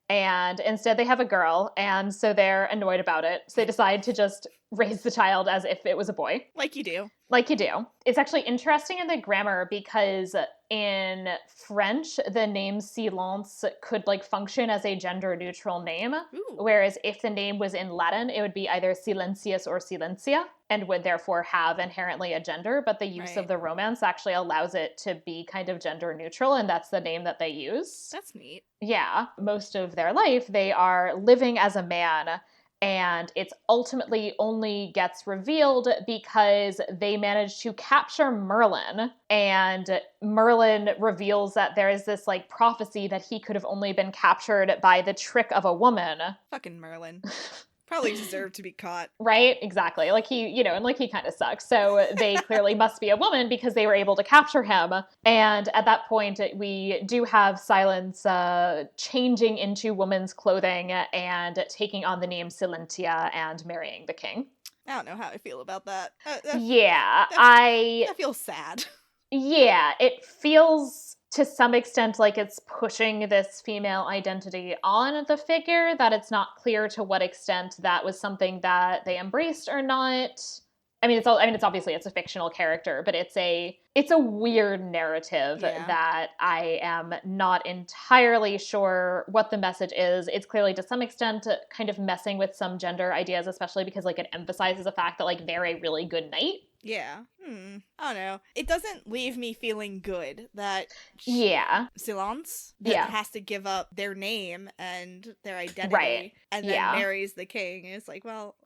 And instead they have a girl, and so they're annoyed about it. So they decide to just raise the child as if it was a boy. Like you do. Like you do. It's actually interesting in the grammar because in French, the name Silence could like function as a gender neutral name. Ooh. Whereas if the name was in Latin, it would be either Silencius or Silencia and would therefore have inherently a gender. But the use of the Romance actually allows it to be kind of gender neutral, and that's the name that they use. That's neat. Yeah. Most of their life, they are living as a man. And it's ultimately only gets revealed because they manage to capture Merlin. And Merlin reveals that there is this like prophecy that he could have only been captured by the trick of a woman. Fucking Merlin. Probably deserved to be caught. Right? Exactly. Like he, you know, and like he kind of sucks. So they clearly must be a woman because they were able to capture him. And at that point, we do have Silence changing into woman's clothing and taking on the name Silentia and marrying the king. I don't know how I feel about that. That feels sad. Yeah, it feels to some extent like it's pushing this female identity on the figure, that it's not clear to what extent that was something that they embraced or not. It's obviously it's a fictional character, but it's a weird narrative that I am not entirely sure what the message is. It's clearly to some extent kind of messing with some gender ideas, especially because like it emphasizes the fact that like they're a really good knight. Yeah. I don't know. It doesn't leave me feeling good that Silence has to give up their name and their identity and then marries the king. And it's like, well,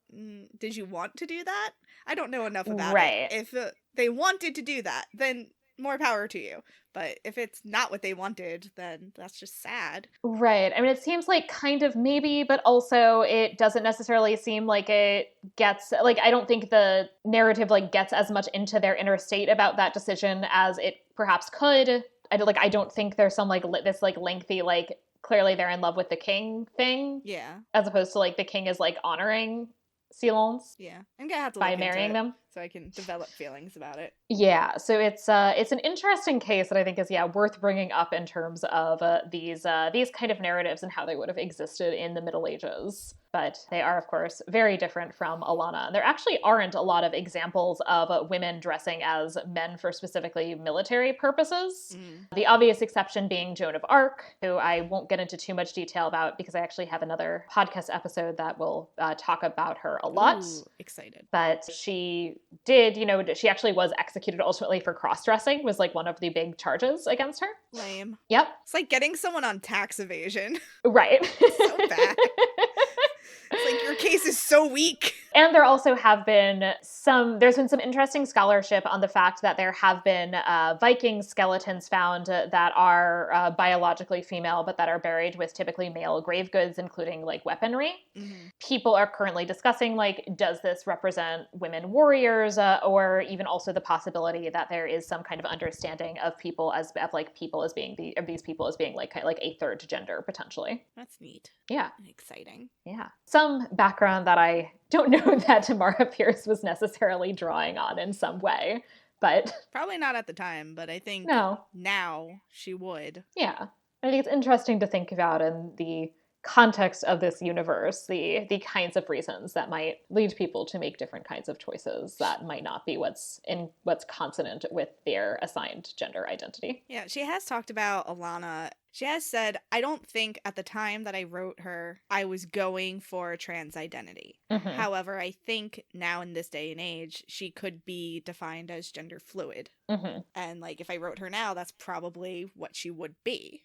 did you want to do that? I don't know enough about it. If they wanted to do that, then more power to you. But if it's not what they wanted, then that's just sad. Right. I mean, it seems like kind of maybe, but also it doesn't necessarily seem like it gets, like, I don't think the narrative, like, gets as much into their inner state about that decision as it perhaps could. I don't think there's some, like, this, like, lengthy, like, clearly they're in love with the king thing. Yeah. As opposed to, like, the king is, like, honoring Silence. Yeah. I'm gonna have to by marrying them. So I can develop feelings about it. Yeah, so it's an interesting case that I think is worth bringing up in terms of these kind of narratives and how they would have existed in the Middle Ages. But they are, of course, very different from Alana. There actually aren't a lot of examples of women dressing as men for specifically military purposes. The obvious exception being Joan of Arc, who I won't get into too much detail about because I actually have another podcast episode that will talk about her a lot. Ooh, excited. But she did, she actually was executed ultimately for cross-dressing, was like one of the big charges against her. Lame. Yep. It's like getting someone on tax evasion. Right. So bad. It's like, your case is so weak. And there also have been there's been some interesting scholarship on the fact that there have been Viking skeletons found that are biologically female, but that are buried with typically male grave goods, including like weaponry. People are currently discussing, like, does this represent women warriors, or even also the possibility that there is some kind of understanding of these people as being like a third gender potentially. That's neat. Yeah. Exciting. Yeah. Some background that I don't know that Tamora Pierce was necessarily drawing on in some way, but probably not at the time, but I think now she would. Yeah. I think it's interesting to think about in the context of this universe, the kinds of reasons that might lead people to make different kinds of choices that might not be what's consonant with their assigned gender identity. Yeah, she has talked about Alana She has said, I don't think at the time that I wrote her, I was going for a trans identity. However, I think now in this day and age, she could be defined as gender fluid. And like, if I wrote her now, that's probably what she would be.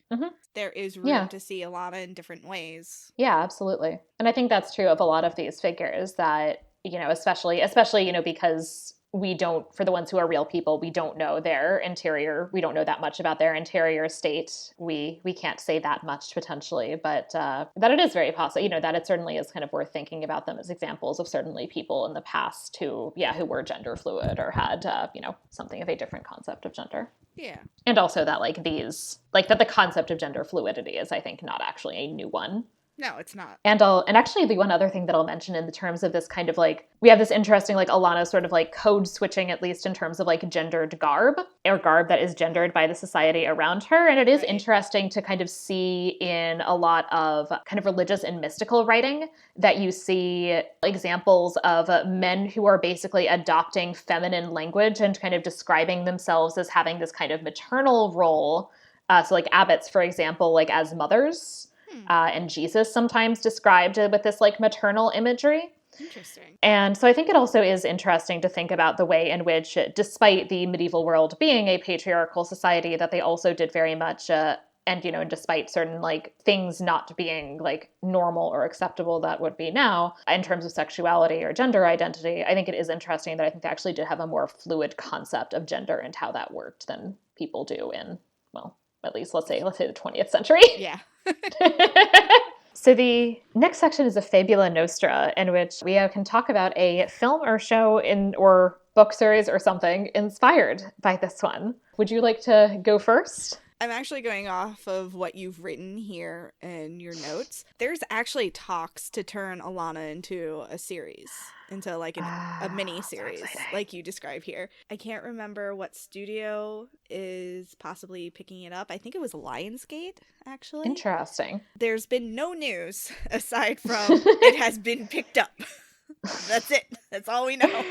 There is room to see Alana in different ways. Yeah, absolutely. And I think that's true of a lot of these figures that, you know, especially, you know, because we don't, for the ones who are real people, we don't know their interior. We don't know that much about their interior state. We can't say that much potentially, but that it is very possible, you know, that it certainly is kind of worth thinking about them as examples of certainly people in the past who were gender fluid or had, you know, something of a different concept of gender. Yeah. And also that like that the concept of gender fluidity is, I think, not actually a new one. No, it's not. And actually the one other thing that I'll mention in the terms of this kind of like, we have this interesting like Alana sort of like code switching, at least in terms of like gendered garb, or garb that is gendered by the society around her. And it is interesting to kind of see in a lot of kind of religious and mystical writing that you see examples of men who are basically adopting feminine language and kind of describing themselves as having this kind of maternal role. So like abbots, for example, like as mothers. And Jesus sometimes described with this like maternal imagery. Interesting. And so I think it also is interesting to think about the way in which, despite the medieval world being a patriarchal society, that they also did very much, and, you know, despite certain like things not being like normal or acceptable that would be now in terms of sexuality or gender identity, I think it is interesting that I think they actually did have a more fluid concept of gender and how that worked than people do in, well, at least let's say the 20th century. Yeah. So the next section is a Fabula Nostra, in which we can talk about a film or show or book series or something inspired by this one. Would you like to go first? I'm actually going off of what you've written here in your notes. There's actually talks to turn Alana into a series, into like a mini series, like you describe here. I can't remember what studio is possibly picking it up. I think it was Lionsgate, actually. Interesting. There's been no news aside from it has been picked up. That's it. That's all we know.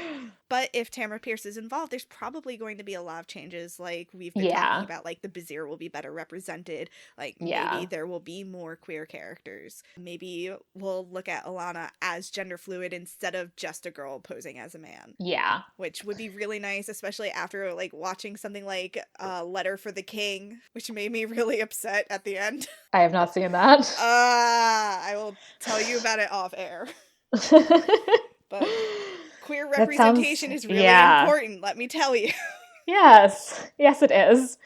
But if Tamora Pierce is involved, there's probably going to be a lot of changes. Like we've been talking about, like the Vizier will be better represented. Like maybe there will be more queer characters. Maybe we'll look at Alana as gender fluid instead of just a girl posing as a man. Yeah. Which would be really nice, especially after like watching something like Letter for the King, which made me really upset at the end. I have not seen that. I will tell you about it off air. But queer representation is really important, let me tell you. Yes, it is.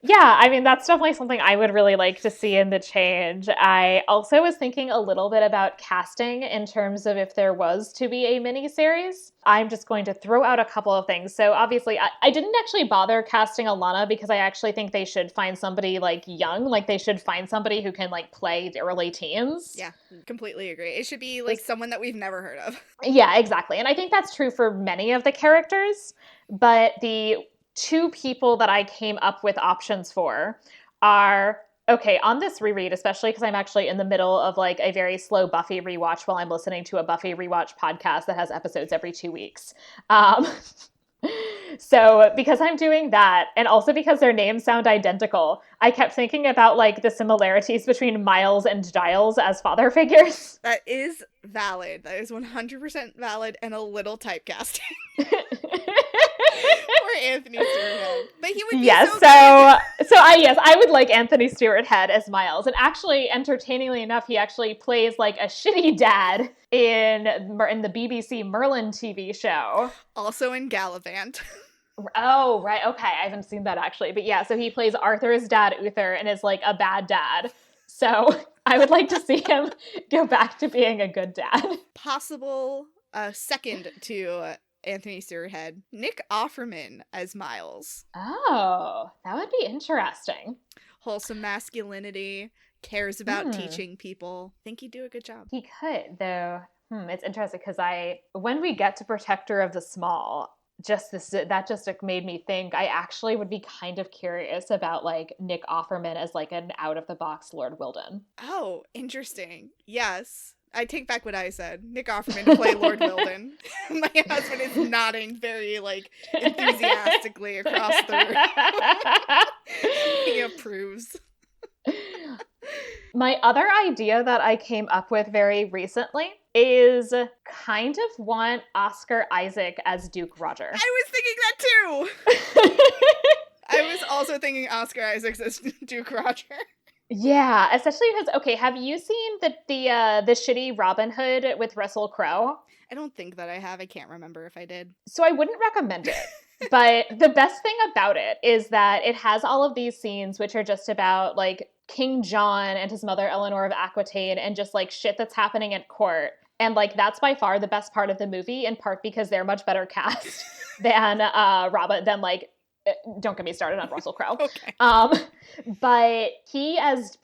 Yeah, I mean, that's definitely something I would really like to see in the change. I also was thinking a little bit about casting in terms of if there was to be a miniseries. I'm just going to throw out a couple of things. So obviously, I didn't actually bother casting Alana because I actually think they should find somebody like young. Like they should find somebody who can like play the early teens. Yeah, completely agree. It should be like someone that we've never heard of. Yeah, exactly. And I think that's true for many of the characters. But the two people that I came up with options for are, okay, on this reread, especially because I'm actually in the middle of like a very slow Buffy rewatch while I'm listening to a Buffy rewatch podcast that has episodes every 2 weeks. So because I'm doing that, and also because their names sound identical, I kept thinking about like the similarities between Miles and Giles as father figures. That is valid. That is 100% valid and a little typecasting. Anthony Stewart Head. But he would be I would like Anthony Stewart Head as Miles. And actually, entertainingly enough, he actually plays like a shitty dad in the BBC Merlin TV show. Also in Gallivant. Oh, right. Okay. I haven't seen that actually. But yeah, so he plays Arthur's dad, Uther, and is like a bad dad. So I would like to see him go back to being a good dad. Possible second to Anthony Stewart Head, Nick Offerman as Miles. Oh, that would be interesting. Wholesome masculinity, cares about teaching people. Think he'd do a good job. He could, though. It's interesting because when we get to Protector of the Small, that just made me think I actually would be kind of curious about like Nick Offerman as like an out of the box Lord Wilden. Oh, interesting. Yes. I take back what I said. Nick Offerman to play Lord Wilden. My husband is nodding very, like, enthusiastically across the room. He approves. My other idea that I came up with very recently is kind of want Oscar Isaac as Duke Roger. I was thinking that too. I was also thinking Oscar Isaac as Duke Roger. Yeah, especially because, okay, have you seen the shitty Robin Hood with Russell Crowe? I don't think that I have. I can't remember if I did. So I wouldn't recommend it. But the best thing about it is that it has all of these scenes which are just about, like, King John and his mother Eleanor of Aquitaine and just, like, shit that's happening at court. And, like, that's by far the best part of the movie, in part because they're much better cast than don't get me started on Russell Crowe. Okay. But he as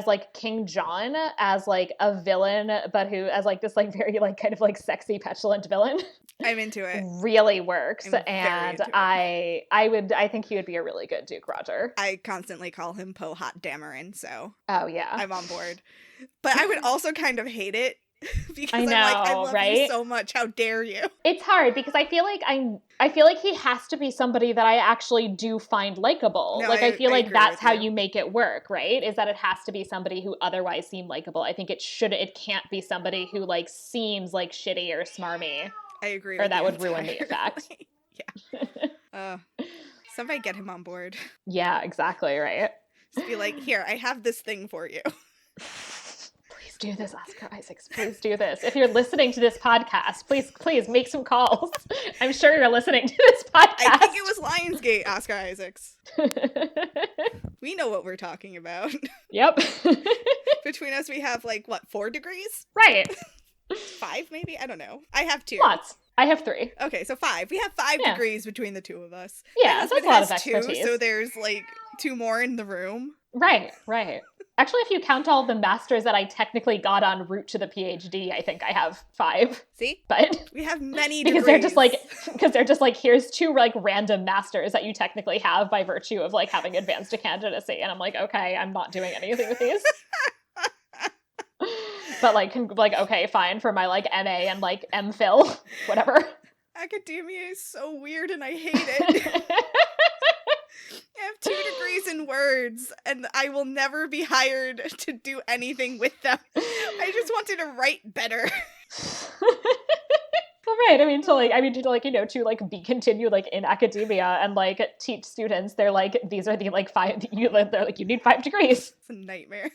like King John, as like a villain, but who as like this like very like kind of like sexy petulant villain. I'm into it. Really works. And into I think he would be a really good Duke Roger. I constantly call him Po Hot Dameron, so oh yeah. I'm on board. But I would also kind of hate it. Because I know, I love right? you so much. How dare you? It's hard because I feel like he has to be somebody that I actually do find likable. No, like I feel like that's how you. you make it work, right? Is that it has to be somebody who otherwise seem likable. I think it can't be somebody who like seems like shitty or smarmy. I agree. Or that would ruin the effect. Yeah. Somebody get him on board. Yeah, exactly, right? Just be like, here, I have this thing for you. Do this, Oscar Isaacs. Please do this. If you're listening to this podcast, please make some calls. I'm sure you're listening to this podcast. I think it was Lionsgate, Oscar Isaacs. We know what we're talking about. Yep. Between us, we have 4 degrees? Right. 5, maybe? I don't know. I have 2. Lots. I have 3. Okay, so 5. We have 5 degrees between the two of us. Yeah, that's a lot of expertise. 2, so there's 2 more in the room. Right. Actually, if you count all the masters that I technically got en route to the PhD, I think I have 5. See? But we have many because degrees. they're just like here's 2 random masters that you technically have by virtue of having advanced to candidacy, and I'm like, okay, I'm not doing anything with these. But okay, fine for my MA and MPhil, whatever. Academia is so weird and I hate it. I have 2 degrees in words, and I will never be hired to do anything with them. I just wanted to write better. Well, right. I mean, to be continue in academia and teach students. They're these are the 5. They're you need 5 degrees. It's a nightmare.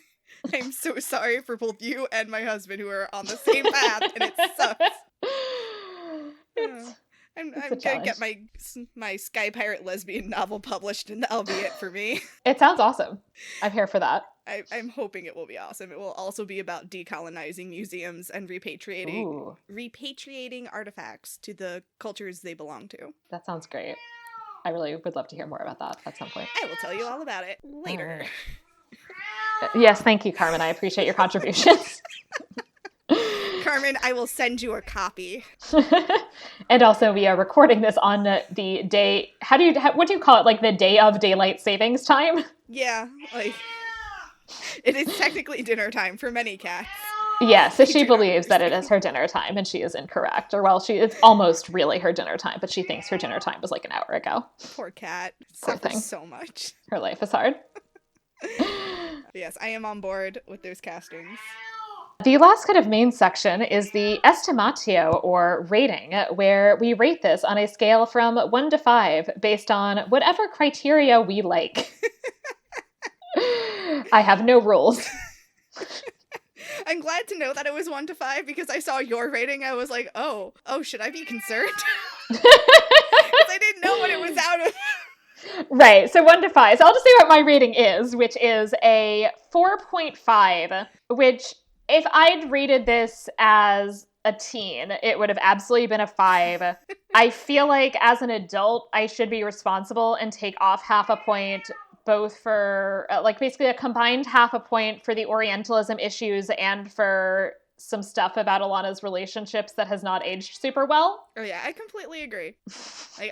I'm so sorry for both you and my husband who are on the same path, and it sucks. I'm gonna get my Sky Pirate lesbian novel published, and that'll be it for me. It sounds awesome. I'm here for that. I'm hoping it will be awesome. It will also be about decolonizing museums and repatriating artifacts to the cultures they belong to. That sounds great. I really would love to hear more about that at some point. I will tell you all about it later. Yes, thank you, Carmen. I appreciate your contributions. Carmen, I will send you a copy. And also, we are recording this on the day. What do you call it? The day of daylight savings time? Yeah, it is technically dinner time for many cats. Yeah, so she believes that it is her dinner time, and she is incorrect. Or it's almost really her dinner time, but she thinks her dinner time was an hour ago. Poor cat. Poor thing. Suffers so much. Her life is hard. Yes, I am on board with those castings. The last kind of main section is the estimatio, or rating, where we rate this on a scale from 1 to 5 based on whatever criteria we like. I have no rules. I'm glad to know that it was 1 to 5 because I saw your rating. I was like, oh, should I be concerned? Because I didn't know what it was out of. Right, so 1 to 5. So I'll just say what my rating is, which is a 4.5, which if I'd rated this as a teen, it would have absolutely been a 5. I feel like as an adult, I should be responsible and take off half a point, both for basically a combined half a point for the Orientalism issues and for some stuff about Alana's relationships that has not aged super well. Oh yeah, I completely agree.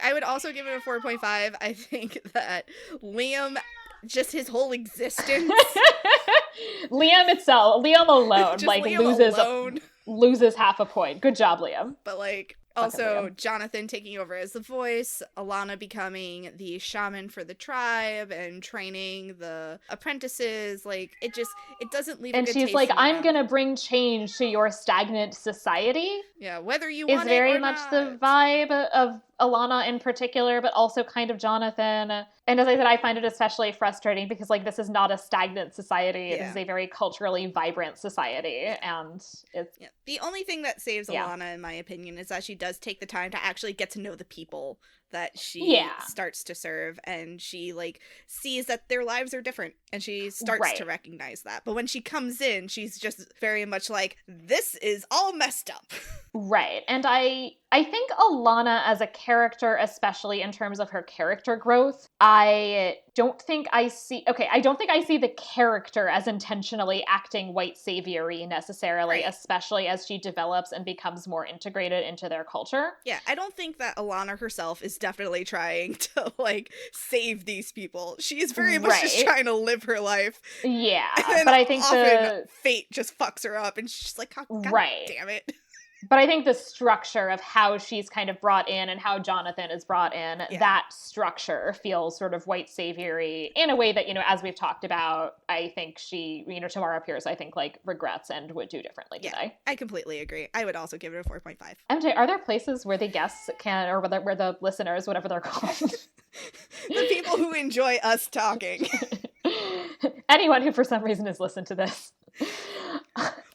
I would also give it a 4.5. I think that Liam, just his whole existence. Liam alone, Liam alone. loses half a point. Good job, Liam. But Also, Jonathan taking over as the voice, Alana becoming the shaman for the tribe and training the apprentices. Like, it doesn't leave a good taste in And she's like, I'm mouth. gonna bring change to your stagnant society. Yeah, whether you is want it very or much not. the vibe of Alana in particular, but also kind of Jonathan. And as I said, I find it especially frustrating because, like, this is not a stagnant society. Yeah. This is a very culturally vibrant society. Yeah. And it's... Yeah. The only thing that saves Yeah. Alana, in my opinion, is that she does take the time to actually get to know the people that she starts to serve, and she, like, sees that their lives are different, and she starts to recognize that. But when she comes in, she's just very much like, this is all messed up. Right. And I think Alana as a character, especially in terms of her character growth, I don't think I see the character as intentionally acting white savior-y necessarily, especially as she develops and becomes more integrated into their culture. Yeah, I don't think that Alana herself is definitely trying to, like, save these people. She is very much just trying to live her life. Yeah, but I think fate just fucks her up, and she's just like, God damn it. But I think the structure of how she's kind of brought in and how Jonathan is brought in, that structure feels sort of white savior-y in a way that, you know, as we've talked about, I think she, you know, Tamora Pierce, I think, like, regrets and would do differently today. I completely agree. I would also give it a 4.5. MJ, are there places where the guests can, or where the listeners, whatever they're called? The people who enjoy us talking. Anyone who for some reason has listened to this.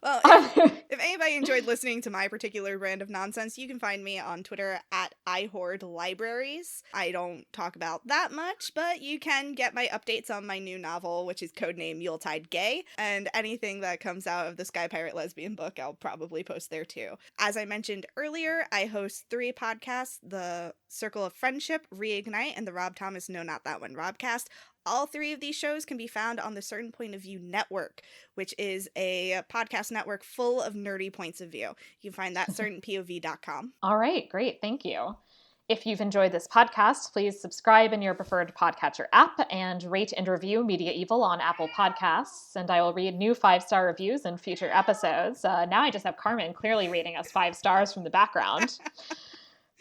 Well, if anybody enjoyed listening to my particular brand of nonsense, you can find me on Twitter at iHoardLibraries. I don't talk about that much, but you can get my updates on my new novel, which is codename Yuletide Gay, and anything that comes out of the Sky Pirate Lesbian book, I'll probably post there too. As I mentioned earlier, I host 3 podcasts, the Circle of Friendship, Reignite, and the Rob Thomas No Not That One Robcast. All 3 of these shows can be found on the Certain Point of View Network, which is a podcast network full of nerdy points of view. You can find that at certainpov.com. All right, great. Thank you. If you've enjoyed this podcast, please subscribe in your preferred podcatcher app and rate and review Media-eval on Apple Podcasts. And I will read new 5-star reviews in future episodes. Now I just have Carmen clearly rating us 5 stars from the background.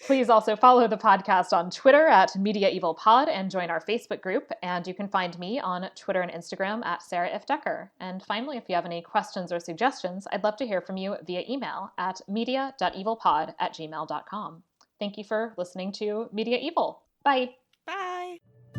Please also follow the podcast on Twitter at Media-eval-pod and join our Facebook group. And you can find me on Twitter and Instagram at SarahIffDecker. And finally, if you have any questions or suggestions, I'd love to hear from you via email at media.evalpod@gmail.com. Thank you for listening to Media-eval. Bye.